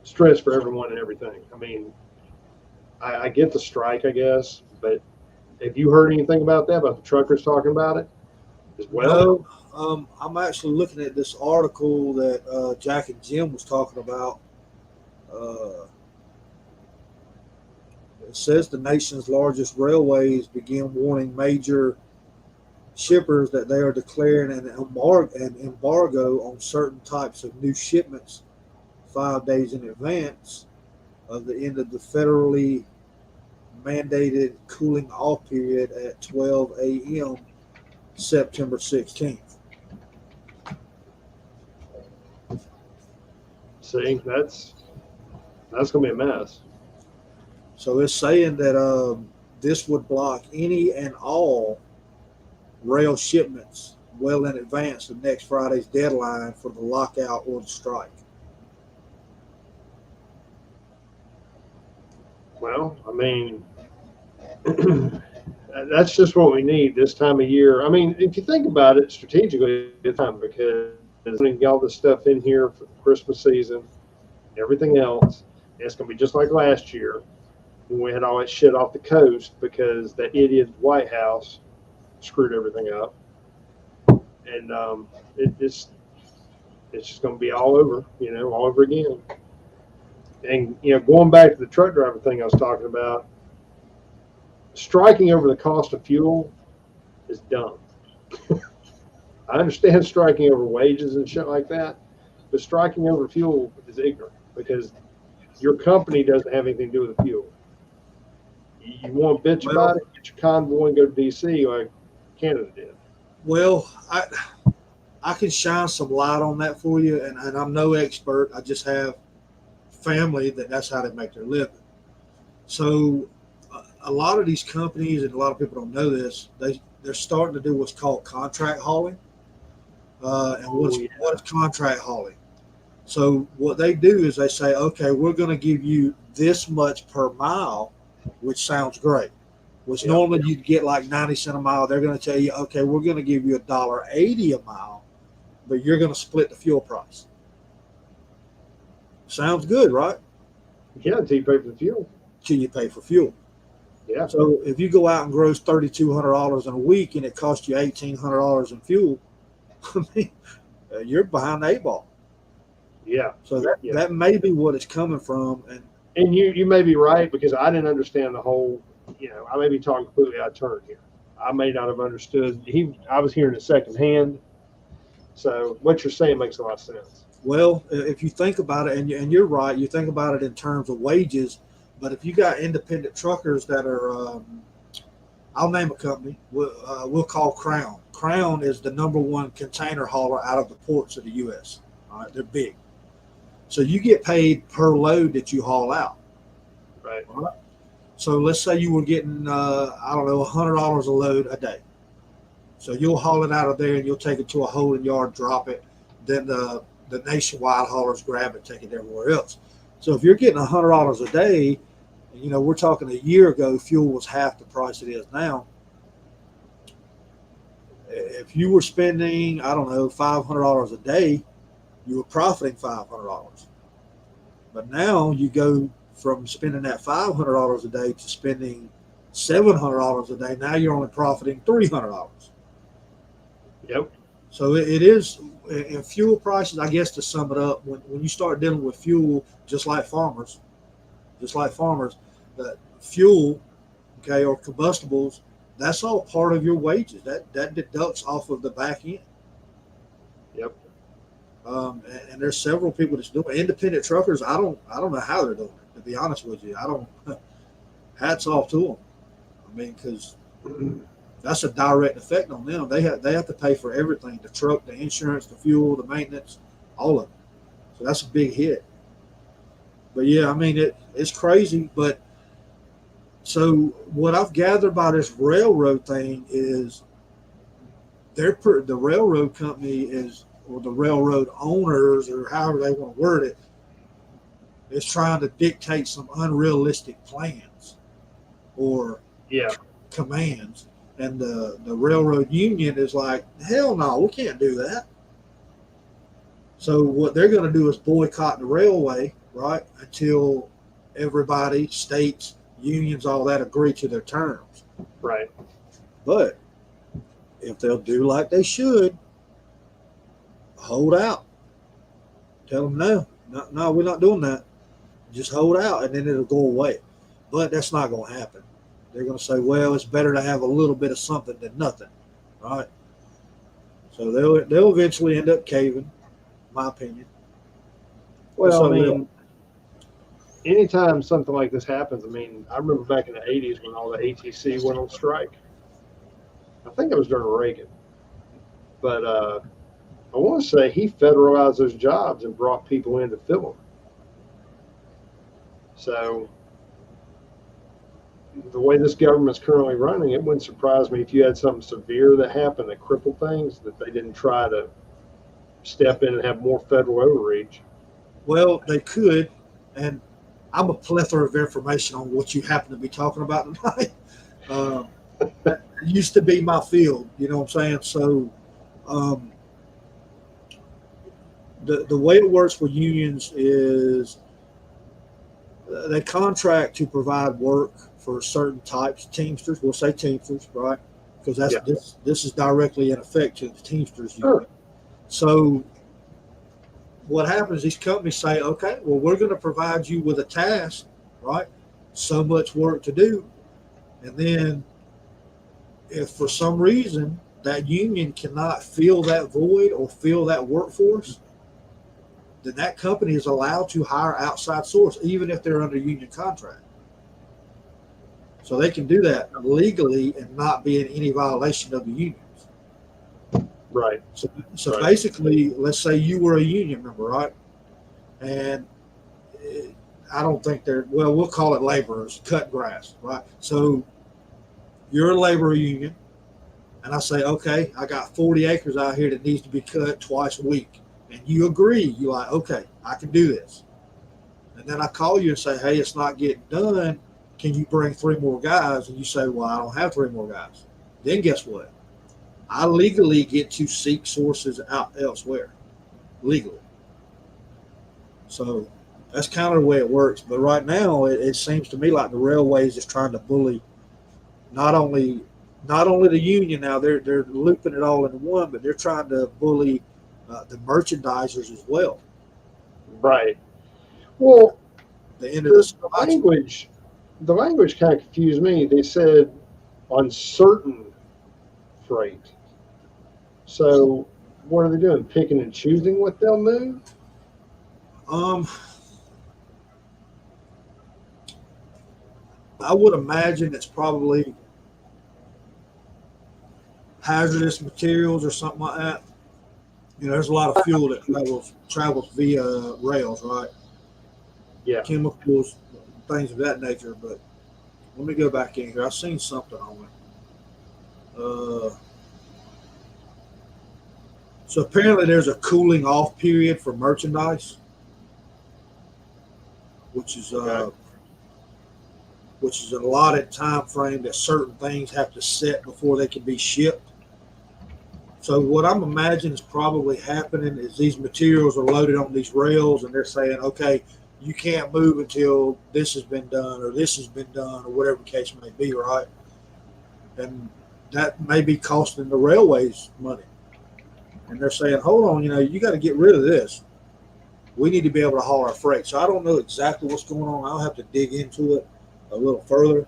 stress for everyone and everything. I mean, I get the strike, I guess, but have you heard anything about that? About the truckers talking about it as well? No, I'm actually looking at this article that Jack and Jim was talking about. Uh, it says the nation's largest railways begin warning major shippers that they are declaring an embargo on certain types of new shipments 5 days in advance of the end of the federally mandated cooling off period at 12 a.m. September 16th. See, that's going to be a mess. So it's saying that this would block any and all rail shipments well in advance of next Friday's deadline for the lockout or the strike. Well, I mean, that's just what we need this time of year. I mean, if you think about it strategically, it's time because putting all this stuff in here for the Christmas season, everything else, it's going to be just like last year when we had all that shit off the coast because that idiot White House screwed everything up, and it's just going to be all over, all over again. And going back to the truck driver thing I was talking about, striking over the cost of fuel is dumb. I understand striking over wages and shit like that, but striking over fuel is ignorant because your company doesn't have anything to do with the fuel. You want to bitch about it, get your convoy and go to D.C. like Canada did. Well, I can shine some light on that for you, and I'm no expert. I just have family that's how they make their living. So a lot of these companies, and a lot of people don't know this, they're starting to do what's called contract hauling. And what is contract hauling? So what they do is they say, okay, we're going to give you this much per mile, which sounds great. Which normally you'd get like 90 cents a mile. They're going to tell you, okay, we're going to give you $1.80 a mile, but you're going to split the fuel price. Sounds good, right? Yeah, until you pay for the fuel. Till you pay for fuel. Yeah. So if you go out and gross $3,200 in a week and it costs you $1,800 in fuel, I mean, you're behind the 8 ball. Yeah. So that may be what it's coming from. And you may be right because I didn't understand the whole. I may be talking completely out of turn here. I may not have understood. I was hearing it secondhand. So what you're saying makes a lot of sense. Well, if you think about it, and you're right, you think about it in terms of wages. But if you got independent truckers that are, I'll name a company. We'll call Crown. Crown is the #1 container hauler out of the ports of the U.S. All right, they're big. So you get paid per load that you haul out. Right. All right. So let's say you were getting, $100 a load a day. So you'll haul it out of there and you'll take it to a holding yard, drop it. Then the nationwide haulers grab it, take it everywhere else. So if you're getting $100 a day, we're talking a year ago, fuel was half the price it is now. If you were spending, $500 a day, you were profiting $500. But now you go from spending that $500 a day to spending $700 a day. Now you're only profiting $300. Yep. So it is in fuel prices, I guess, to sum it up, when you start dealing with fuel, just like farmers, that fuel, okay, or combustibles, that's all part of your wages. That deducts off of the back end. Yep. And there's several people that's doing it. Independent truckers. I don't know how they're doing it. To be honest with you, I don't. Hats off to them. I mean, because that's a direct effect on them. They have to pay for everything: the truck, the insurance, the fuel, the maintenance, all of it. So that's a big hit. But yeah, I mean it's crazy. But so what I've gathered by this railroad thing is the railroad company is, or the railroad owners, or however they want to word it, is trying to dictate some unrealistic plans or commands And the railroad union is like, hell no, we can't do that. So what they're going to do is boycott the railway, right, until everybody, states, unions, all that agree to their terms. Right. But if they'll do like they should, hold out. Tell them no, we're not doing that. Just hold out, and then it'll go away. But that's not going to happen. They're going to say, well, it's better to have a little bit of something than nothing, right? So they'll eventually end up caving, in my opinion. Well, I mean, anytime something like this happens, I mean, I remember back in the 80s when all the ATC went on strike. I think it was during Reagan. But I want to say he federalized those jobs and brought people in to fill them. So the way this government's currently running, it wouldn't surprise me if you had something severe that happened that crippled things, that they didn't try to step in and have more federal overreach. Well, they could, and I'm a plethora of information on what you happen to be talking about tonight. That used to be my field, you know what I'm saying? So the way it works for unions is they contract to provide work for certain types of Teamsters. We'll say Teamsters, right? Because this is directly in effect to the Teamsters union. Sure. So what happens, these companies say, okay, well, we're going to provide you with a task, right? So much work to do. And then if for some reason that union cannot fill that void or fill that workforce, then that company is allowed to hire outside source, even if they're under union contract. So they can do that legally and not be in any violation of the unions. Right. So basically, let's say you were a union member, right? And I don't think we'll call it laborers, cut grass, right? So you're a labor union, and I say, okay, I got 40 acres out here that needs to be cut twice a week. And you agree, you're like, okay, I can do this. And then I call you and say, hey, it's not getting done. Can you bring 3 more guys? And you say, well, I don't have 3 more guys. Then guess what? I legally get to seek sources out elsewhere, legally. So that's kind of the way it works. But right now, it seems to me like the railways is trying to bully not only the union. Now they're looping it all into one, but they're trying to bully the merchandisers as well. Right. Well, the end of the language kind of confused me. They said on certain freight. So what are they doing? Picking and choosing what they'll move? I would imagine it's probably hazardous materials or something like that. You know, there's a lot of fuel that travels via rails, right? Yeah. Chemicals, things of that nature. But let me go back in here. I've seen something on it. So apparently there's a cooling off period for merchandise, which is an allotted time frame that certain things have to set before they can be shipped. So what I'm imagining is probably happening is these materials are loaded on these rails and they're saying, okay, you can't move until this has been done or this has been done or whatever the case may be, right? And that may be costing the railways money. And they're saying, hold on, you got to get rid of this. We need to be able to haul our freight. So I don't know exactly what's going on. I'll have to dig into it a little further.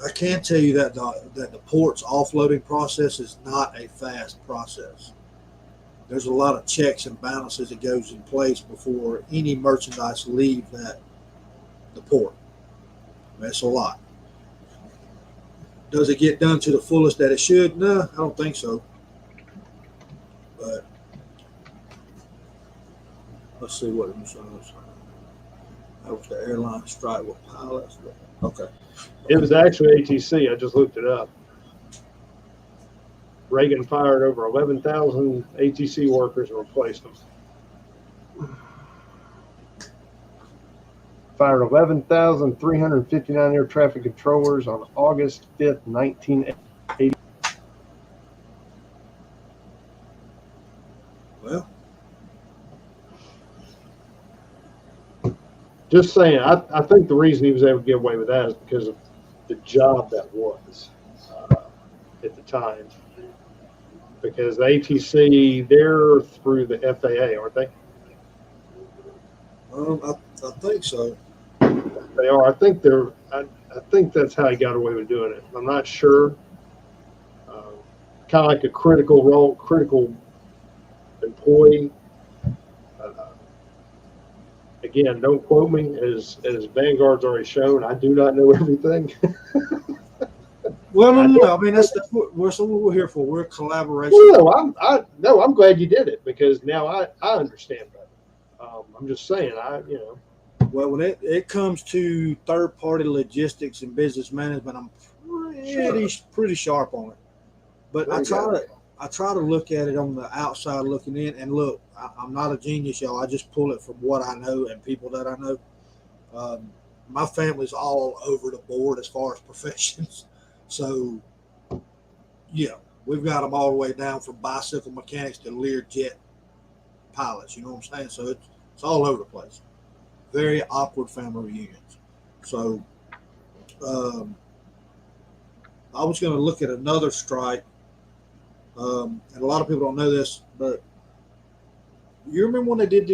I can tell you that the port's offloading process is not a fast process. There's a lot of checks and balances that goes in place before any merchandise leave the port. That's a lot. Does it get done to the fullest that it should? No, I don't think so. But let's see what it was. That was the airline strike with pilots. Okay. It was actually ATC. I just looked it up. Reagan fired over 11,000 ATC workers and replaced them. fired 11,359 air traffic controllers on August 5th, 1980. Well, just saying, I think the reason he was able to get away with that is because of the job that was at the time. Because the ATC, they're through the FAA, aren't they? I think so. They are. I think they're. I think that's how he got away with doing it. I'm not sure. Kind of like a critical role, critical employee. Uh, Again, don't quote me. As Vanguard's already shown, I do not know everything. Well, no. I mean, that's what we're here for. We're collaboration. Well, I'm glad you did it because now I understand better. I'm just saying, Well, when it comes to third party logistics and business management, I'm pretty sharp on it. But I try to look at it on the outside looking in. And look, I'm not a genius, y'all. I just pull it from what I know and people that I know. My family's all over the board as far as professions. So, yeah, we've got them all the way down from bicycle mechanics to Learjet pilots. You know what I'm saying? So it's all over the place. Very awkward family reunions. So, I was going to look at another strike, and a lot of people don't know this, but you remember when they did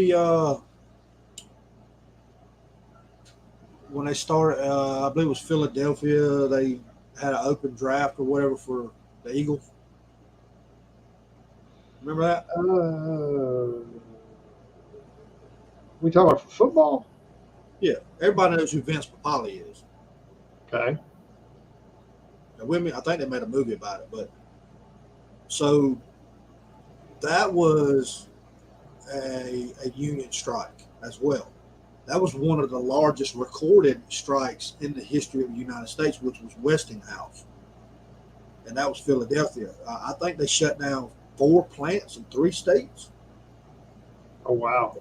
when they started, I believe it was Philadelphia, they had an open draft or whatever for the Eagles. Remember that? We talking about football? Yeah, everybody knows who Vince Papale is. Okay. I think they made a movie about it, but so that was a union strike as well. That was one of the largest recorded strikes in the history of the United States, which was Westinghouse, and that was Philadelphia. I think they shut down 4 plants in 3 states. Oh wow!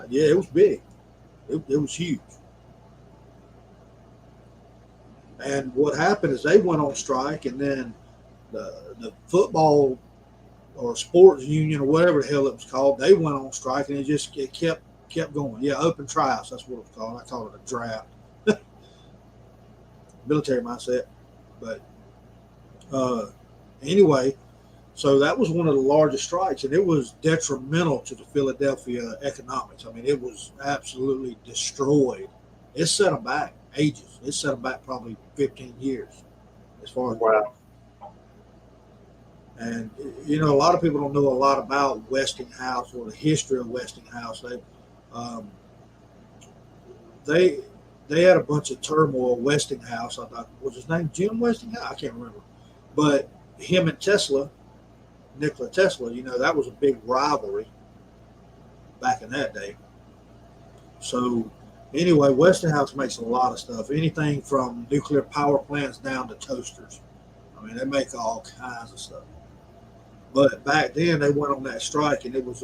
Yeah, it was big. It was huge. And what happened is they went on strike, and then the football or sports union or whatever the hell it was called, they went on strike, and it kept going. Yeah, open tryouts, that's what it was called. I call it a draft. Military mindset. But anyway, so that was one of the largest strikes, and it was detrimental to the Philadelphia economics. I mean, it was absolutely destroyed. It set them back ages. It set them back probably 15 years as far as wow. And a lot of people don't know a lot about Westinghouse or the history of Westinghouse. They had a bunch of turmoil. Westinghouse, I thought, was his name Jim Westinghouse? I can't remember. But him and Tesla, Nikola Tesla, that was a big rivalry back in that day. So anyway, Westinghouse makes a lot of stuff. Anything from nuclear power plants down to toasters. I mean, they make all kinds of stuff. But back then, they went on that strike, and it was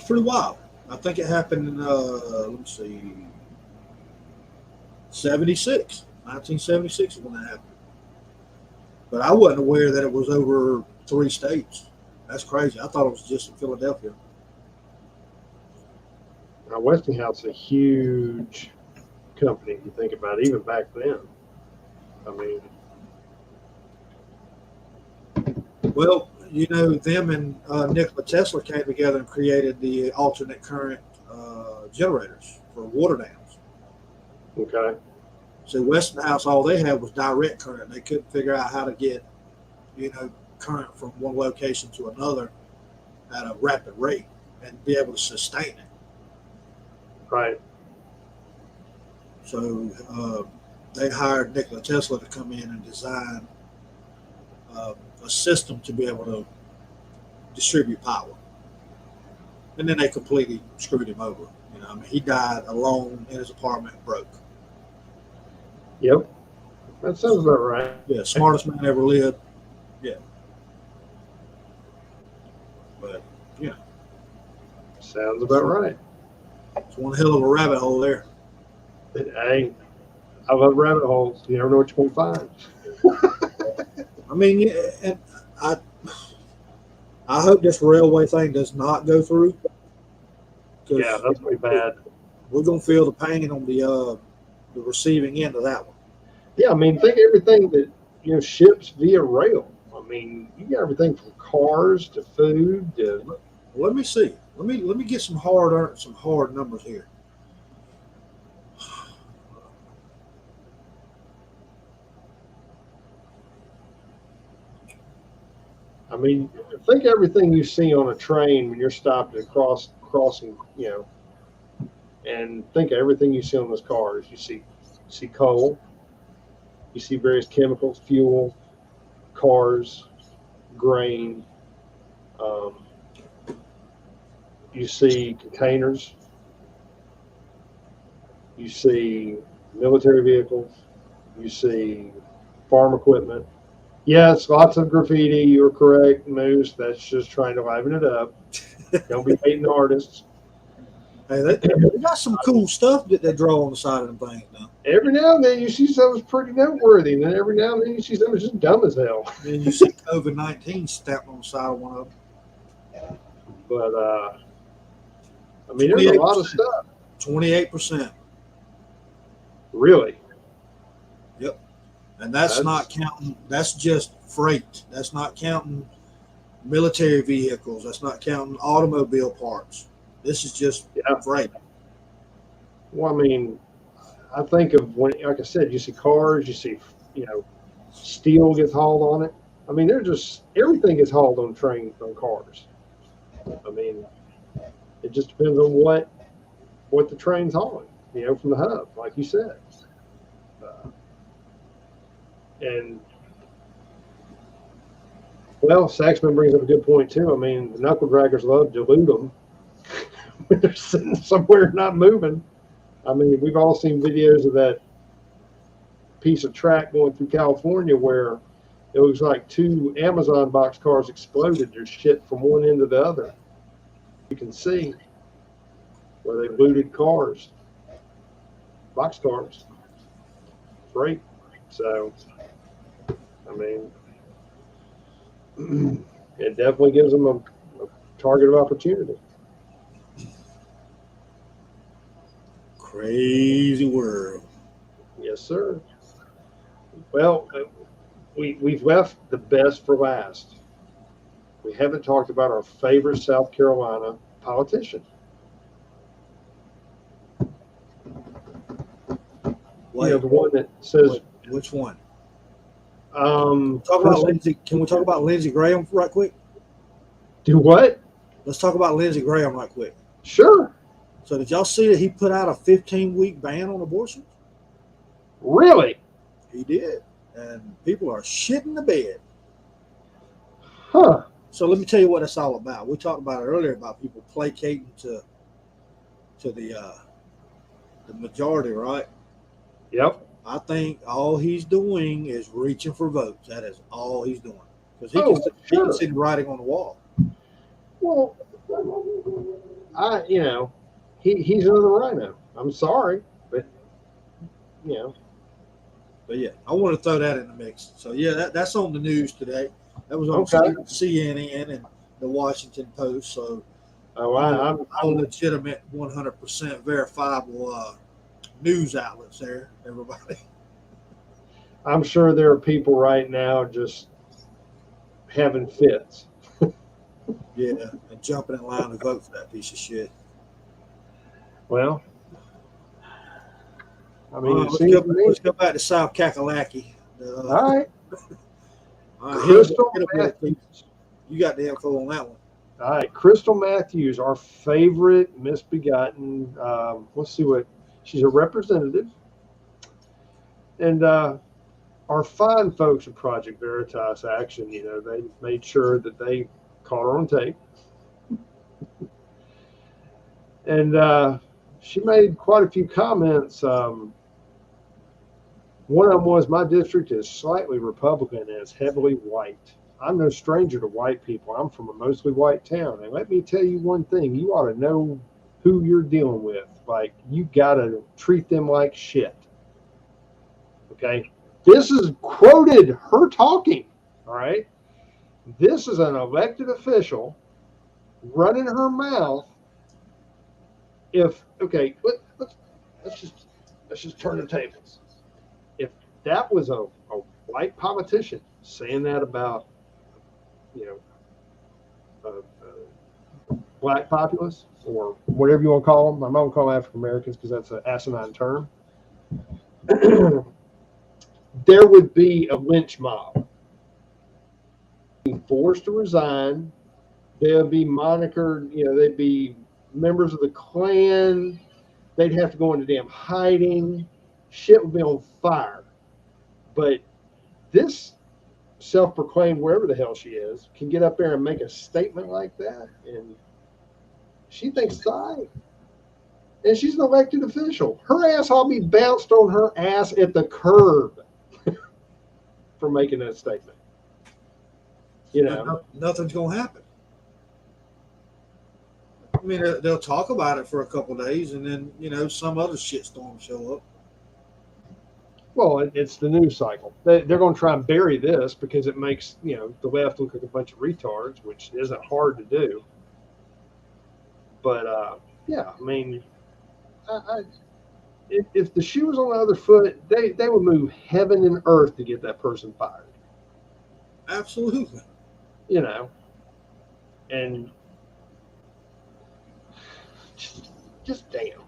pretty wild. I think it happened in, let me see, 1976 is when that happened. But I wasn't aware that it was over 3 states. That's crazy. I thought it was just in Philadelphia. Now, Westinghouse is a huge company, if you think about it, even back then. I mean, well, them and Nikola Tesla came together and created the alternate current generators for water dams. okay. So Westinghouse, all they had was direct current. They couldn't figure out how to get, current from one location to another at a rapid rate and be able to sustain it. Right. So they hired Nikola Tesla to come in and design a system to be able to distribute power. And then they completely screwed him over. He died alone in his apartment, broke. Yep. That sounds about right. Yeah, smartest man ever lived. Yeah. But, Sounds about right. It's one hell of a rabbit hole there. Hey, I love rabbit holes. You never know what you're going to find. I mean, yeah, and I I hope this railway thing does not go through. Yeah, that's pretty bad. We're gonna feel the pain on the receiving end of that one. Yeah, I mean, think of everything that ships via rail. I mean, you got everything from cars to food to. Let me see. Let me get some hard numbers here. I mean, think of everything you see on a train when you're stopped at crossing, and think of everything you see on those cars. You see coal, you see various chemicals, fuel, cars, grain. Um, you see containers. You see military vehicles. You see farm equipment. Yes, lots of graffiti. You're correct, Moose. That's just trying to liven it up. Don't be hating artists. Hey, they got some cool stuff that they draw on the side of the thing now. Every now and then you see something that's pretty noteworthy, and then every now and then you see something that's just dumb as hell. And you see COVID-19 stamped on the side of one of them. But I mean, there's a lot of stuff. 28%. Really? Yep. And that's not counting. That's just freight. That's not counting military vehicles. That's not counting automobile parts. This is just freight. Well, I mean, I think of when, like I said, you see cars, you see, steel gets hauled on it. I mean, everything gets hauled on trains, on cars. I mean, it just depends on what the train's hauling, from the hub, like you said. And well, Saxman brings up a good point too. I mean, the knuckle draggers love to loot them when they're sitting somewhere not moving. I mean, we've all seen videos of that piece of track going through California where it looks like 2 Amazon box cars exploded. There's shit from one end to the other. You can see where they looted cars, box cars, freight. So, I mean, it definitely gives them a target of opportunity. Crazy world. Yes, sir. Well, we've left the best for last. We haven't talked about our favorite South Carolina politician. Wait, the one that says. Which one? Talk about Lindsey. Can we talk about Lindsey Graham right quick? Do what? Let's talk about Lindsey Graham right quick. Sure. So did y'all see that he put out a 15-week ban on abortion? Really? He did. And people are shitting the bed. Huh. So let me tell you what it's all about. We talked about it earlier about people placating to the majority, right? Yep. I think all he's doing is reaching for votes. That is all he's doing. Because he can see the writing on the wall. Well, he's another rhino. I'm sorry, but But yeah, I want to throw that in the mix. So yeah, that's on the news today. That was on CNN and the Washington Post. So I'm a legitimate 100% verifiable news outlets there, everybody. I'm sure there are people right now just having fits. Yeah, and jumping in line to vote for that piece of shit. Well, I mean, let's go back to South Kakalaki. All right. Crystal Matthews. You got the info on that one. All right, Crystal Matthews, our favorite misbegotten. Let's see what she's a representative, and our fine folks at Project Veritas Action. They made sure that they caught her on tape, and she made quite a few comments. One of them was, "My district is slightly Republican and is heavily white. I'm no stranger to white people. I'm from a mostly white town. And let me tell you one thing, you ought to know who you're dealing with. like you gotta treat them like shit. Okay, this is quoted her talking. All right, this is an elected official running her mouth. If okay, let's just turn the tables. If that was a white politician saying that about, you know, black populace or whatever you want to call them, I'm not going to call them African Americans because that's an asinine term. There would be a lynch mob. Be forced to resign. They'll be monikered. You know, they'd be members of the Klan. They'd have to go into damn hiding. Shit would be on fire. But this self-proclaimed, wherever the hell she is, can get up there and make a statement like that, and she thinks it's all right. And she's an elected official. Her ass ought to be bounced on her ass at the curb for making that statement. You know, nothing's gonna happen. I mean, they'll talk about it for a couple of days, and then some other shitstorm will show up. Well, it's the news cycle. They're going to try and bury this because it makes the left look like a bunch of retards, which isn't hard to do. But yeah, I mean, if the shoe was on the other foot, they would move heaven and earth to get that person fired. Absolutely. And just damn.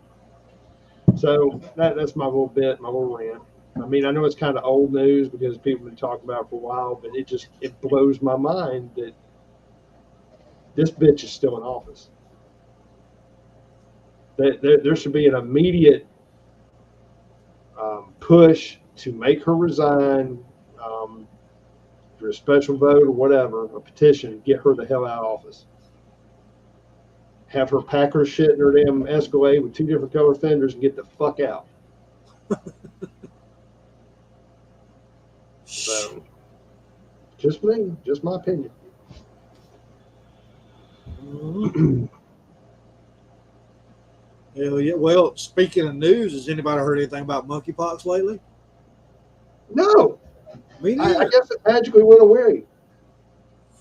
So that's my little bit, my little rant. I mean, I know it's kind of old news because people have been talking about it for a while, but it blows my mind that this bitch is still in office. There should be an immediate push to make her resign, through a special vote or whatever, a petition, get her the hell out of office. Have her pack her shit in her damn Escalade with 2 different color fenders and get the fuck out. So, just me, just my opinion. Hell yeah. Well, speaking of news, has anybody heard anything about monkeypox lately? No. Me neither. I guess it magically went away.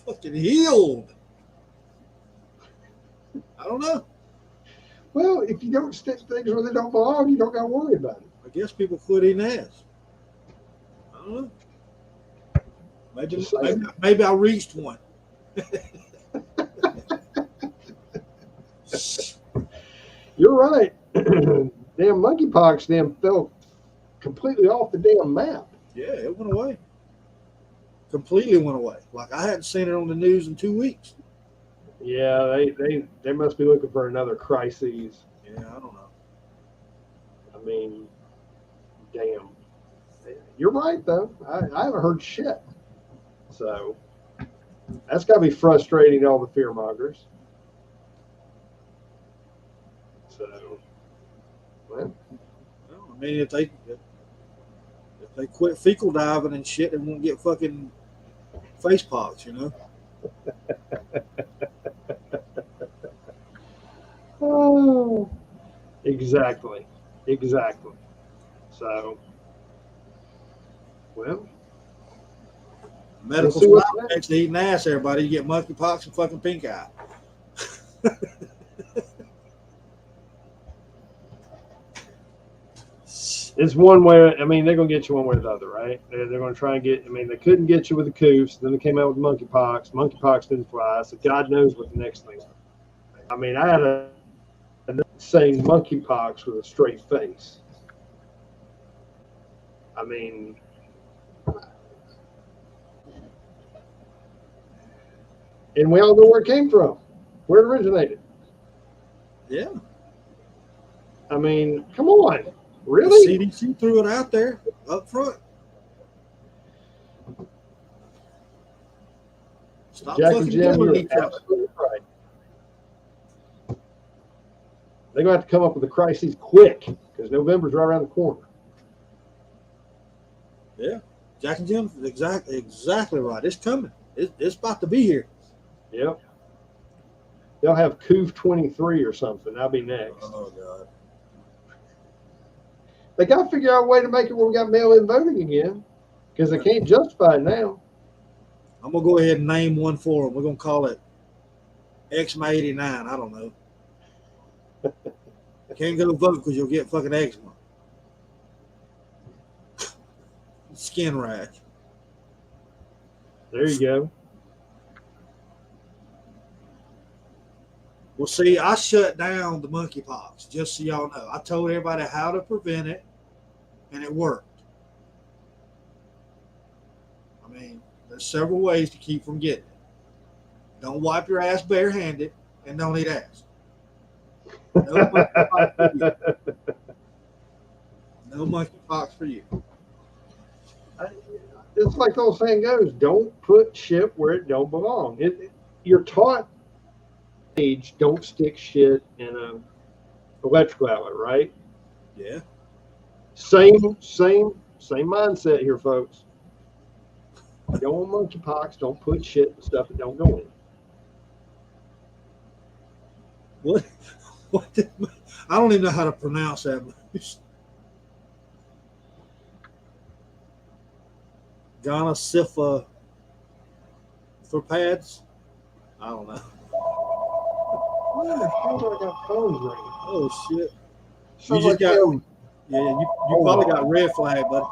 Fucking healed. I don't know. Well, if you don't stick things where they don't belong, you don't got to worry about it. I guess people quit eating ass. I don't know. Maybe I reached one. You're right. Damn monkeypox fell completely off the damn map. Yeah, it went away. Completely went away. Like I hadn't seen it on the news in 2 weeks. Yeah, they must be looking for another crisis. Yeah, I don't know. I mean, damn. You're right though. I haven't heard shit. So that's got to be frustrating to all the fear mongers. So, well, I mean, if they quit fecal diving and shit, they won't get fucking face pox, Oh, exactly. So, well, medical side effects to eating ass, everybody. You get monkeypox and fucking pink eye. It's one way. I mean, they're going to get you one way or the other, right? They're going to try and get. I mean, they couldn't get you with the coofs. Then they came out with monkeypox. Monkeypox didn't fly. So God knows what the next thing is. I mean, I had a saying monkeypox with a straight face. I mean, and we all know where it came from, where it originated. Yeah. I mean, come on. Really? The CDC threw it out there up front. Stop Jack fucking and Jim, killing you're each other. absolutely right. They're going to have to come up with a crisis quick because November's right around the corner. Yeah. Jack and Jim, exactly right. It's coming. It's about to be here. Yep. They'll have COOF 23 or something. That'll be next. Oh, God. They got to figure out a way to make it where we got mail-in voting again, because they can't justify it now. I'm gonna go ahead and name one for them. We're gonna call it Eczema 89. I don't know. Can't go vote because you'll get fucking eczema, skin rash. There you go. Well, see, I shut down the monkeypox, just so y'all know. I told everybody how to prevent it, and it worked. I mean, there's several ways to keep from getting it. Don't wipe your ass barehanded, and don't eat ass. No monkeypox for you. No monkeypox for you. It's like the old saying goes, don't put shit where it don't belong. You're taught age, don't stick shit in a electrical outlet, right? Yeah. Same mindset here, folks. You don't want monkeypox, don't put shit in stuff that don't go in. What? I don't even know how to pronounce that. Gonosypha for pads? I don't know. Yeah, I got phones ringing. Oh shit! Sounds You like just got them. yeah. You probably got red flag, buddy.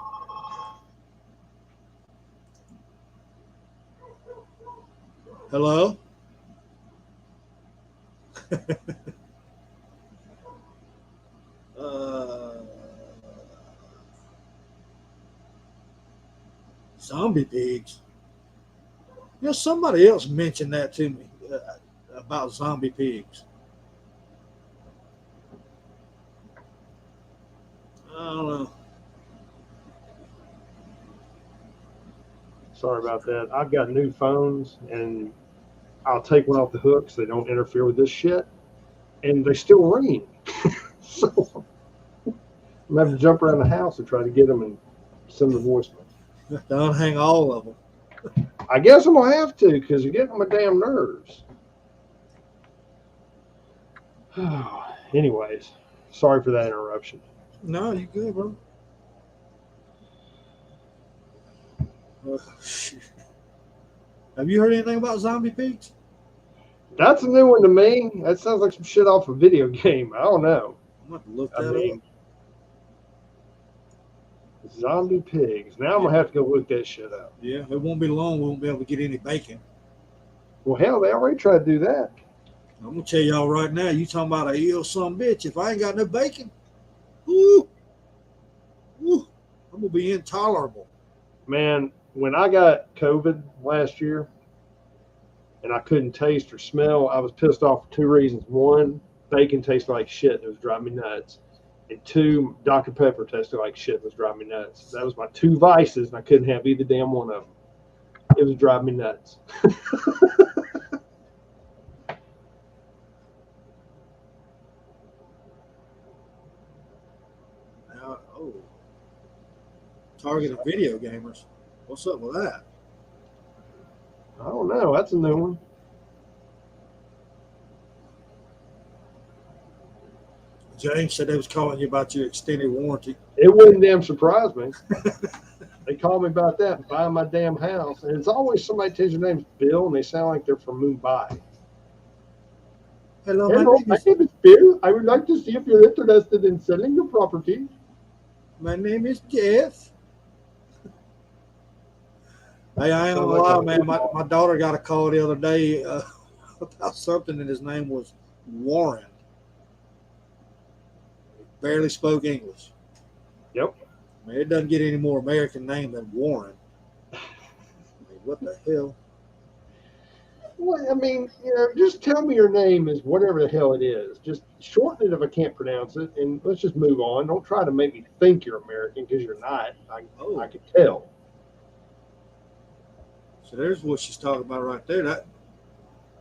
Hello. Zombie pigs. You know, somebody else mentioned that to me about zombie pigs. I don't know. Sorry about that. I've got new phones, and I'll take one off the hook so they don't interfere with this shit, and they still ring. So I'm having to jump around the house and try to get them and send the voicemail. Don't hang all of them. I guess I'm gonna have to because you're getting on my damn nerves. Anyways, sorry for that interruption. No, you good, bro. Have you heard anything about zombie pigs? That's a new one to me. That sounds like some shit off a video game. I don't know. I'm going to look that up. Zombie pigs. Now I'm gonna have to go look that shit up. Yeah, it won't be long. We won't be able to get any bacon. Well, hell, they already tried to do that. I'm gonna tell y'all right now. You talking about a ill son bitch? If I ain't got no bacon, whoo, I'm gonna be intolerable. Man, when I got COVID last year and I couldn't taste or smell, I was pissed off for two reasons. One, bacon tasted like shit and it was driving me nuts. And two, Dr. Pepper tasted like shit and was driving me nuts. That was my two vices, and I couldn't have either damn one of them. It was driving me nuts. Now, targeted video gamers. What's up with that? I don't know. That's a new one. James said they was calling you about your extended warranty. It wouldn't damn surprise me. They call me about that, buying my damn house. And it's always somebody tells your name's Bill, and they sound like they're from Mumbai. Hello, my name is Bill. I would like to see if you're interested in selling your property. My name is Jeff. Hey, I ain't gonna lie, man. My daughter got a call the other day about something, and his name was Warren. Barely spoke English. Yep. I mean, it doesn't get any more American name than Warren. I mean, what the hell? Well, I mean, just tell me your name is whatever the hell it is. Just shorten it if I can't pronounce it, and let's just move on. Don't try to make me think you're American because you're not. I can tell. So there's what she's talking about right there. That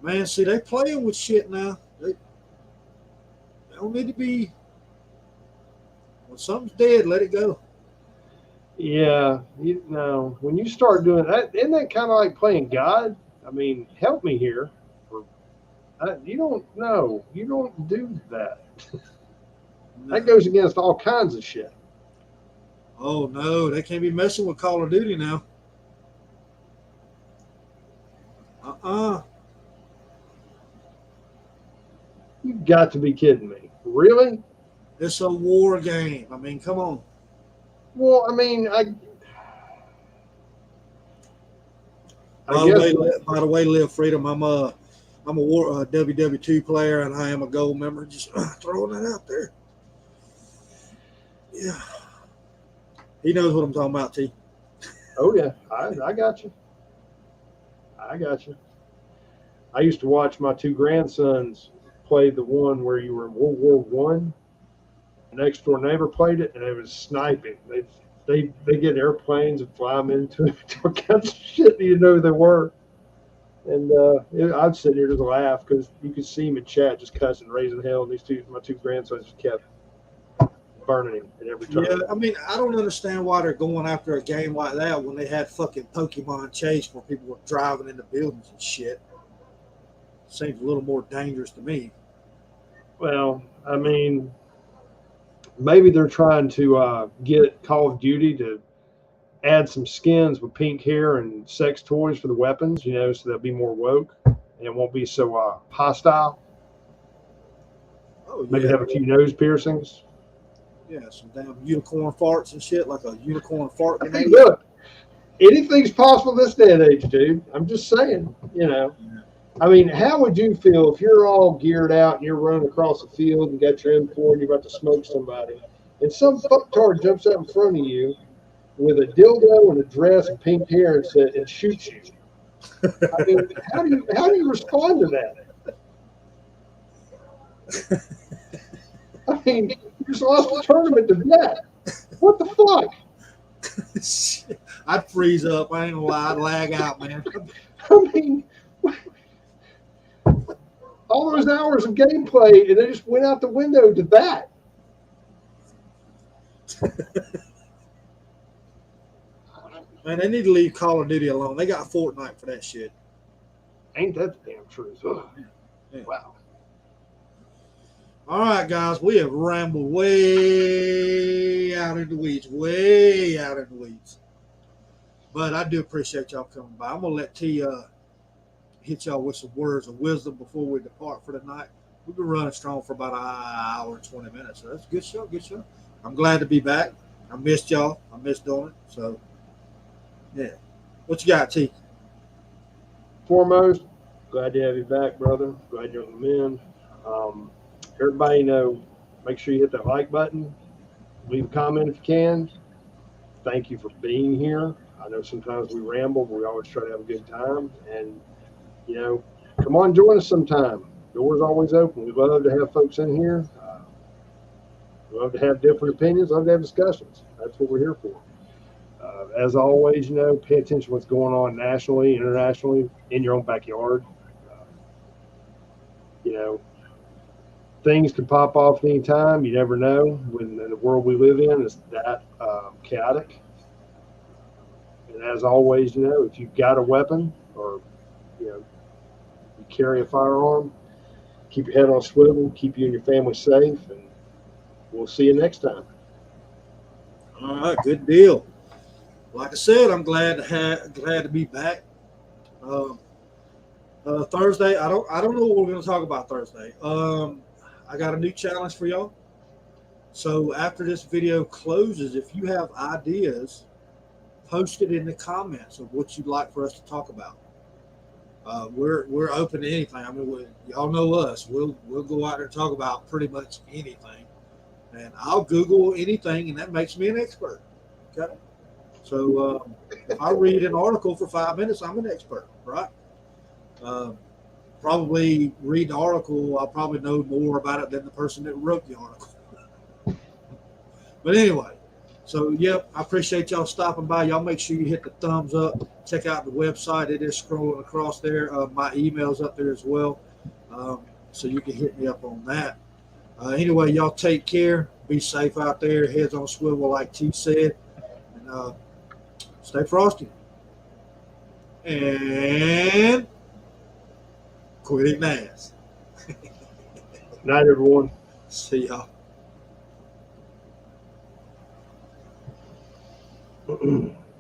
man, see, they playing with shit now. They don't need to be. When something's dead, let it go. Yeah, when you start doing that, isn't that kind of like playing God? I mean, help me here. You don't do that. That goes against all kinds of shit. Oh no, they can't be messing with Call of Duty now. Uh-uh. You've got to be kidding me. Really? It's a war game. I mean, come on. Well, I mean, I By the guess. way, by the way, Live Freedom, I'm a war WW2 player, and I am a gold member. Just throwing that out there. Yeah, he knows what I'm talking about. T. Oh yeah, I got you. I got you. I used to watch my two grandsons play the one where you were in World War One. An next door neighbor played it, and it was sniping. They get airplanes and fly them into it, all kinds of shit. You know who they were. And I'd sit here just laugh because you could see him in chat just cussing, raising hell. And my two grandsons just kept burning him at every turn. Yeah, I mean, I don't understand why they're going after a game like that when they had fucking Pokemon Chase where people were driving into buildings and shit. Seems a little more dangerous to me. Well, I mean, maybe they're trying to get Call of Duty to add some skins with pink hair and sex toys for the weapons, so they'll be more woke and it won't be so hostile. Oh Maybe yeah, have a few nose piercings. yeah, some damn unicorn farts and shit, like a unicorn fart grenade. Look, anything's possible this day and age, dude. I'm just saying, I mean, how would you feel if you're all geared out and you're running across the field and got your M4 and you're about to smoke somebody, and some fucktard jumps out in front of you with a dildo and a dress and pink hair and shoots you? I mean, how do you respond to that? I mean, you just lost the tournament to that. What the fuck? I'd freeze up. I ain't gonna lie. I'd lag out, man. I mean, all those hours of gameplay, and they just went out the window to that. Man, they need to leave Call of Duty alone. They got Fortnite for that shit. Ain't that the damn truth? Yeah. Wow. All right, guys, we have rambled way out in the weeds, way out in the weeds. But I do appreciate y'all coming by. I'm gonna let T hit y'all with some words of wisdom before we depart for the night. We've been running strong for about an hour and 20 minutes, so that's a good show. Good show. I'm glad to be back. I missed y'all. I missed doing it. So, yeah. What you got, T? Foremost, glad to have you back, brother. Glad you're on the mend. Everybody make sure you hit that like button. Leave a comment if you can. Thank you for being here. I know sometimes we ramble, but we always try to have a good time. And, come on, join us sometime. Doors always open. We love to have folks in here. We love to have different opinions. Love to have discussions. That's what we're here for. As always, pay attention to what's going on nationally, internationally, in your own backyard. Things can pop off at any time. You never know. When the world we live in is that chaotic. And as always, if you've got a weapon or, you carry a firearm, keep your head on a swivel, keep you and your family safe, and we'll see you next time. All right, good deal. Like I said, I'm glad to be back. Thursday, I don't know what we're going to talk about Thursday. I got a new challenge for y'all. So after this video closes, if you have ideas, post it in the comments of what you'd like for us to talk about. We're open to anything. I mean, y'all know us. We'll go out there and talk about pretty much anything, and I'll Google anything, and that makes me an expert. Okay. So if I read an article for 5 minutes, I'm an expert, right? Probably read the article, I'll probably know more about it than the person that wrote the article. But anyway, so yep, I appreciate y'all stopping by. Y'all make sure you hit the thumbs up. Check out the website. It is scrolling across there. My email's up there as well. So you can hit me up on that. Anyway, y'all take care. Be safe out there. Heads on swivel like T said. And stay frosty. And quit eating ass. Night, everyone. See y'all.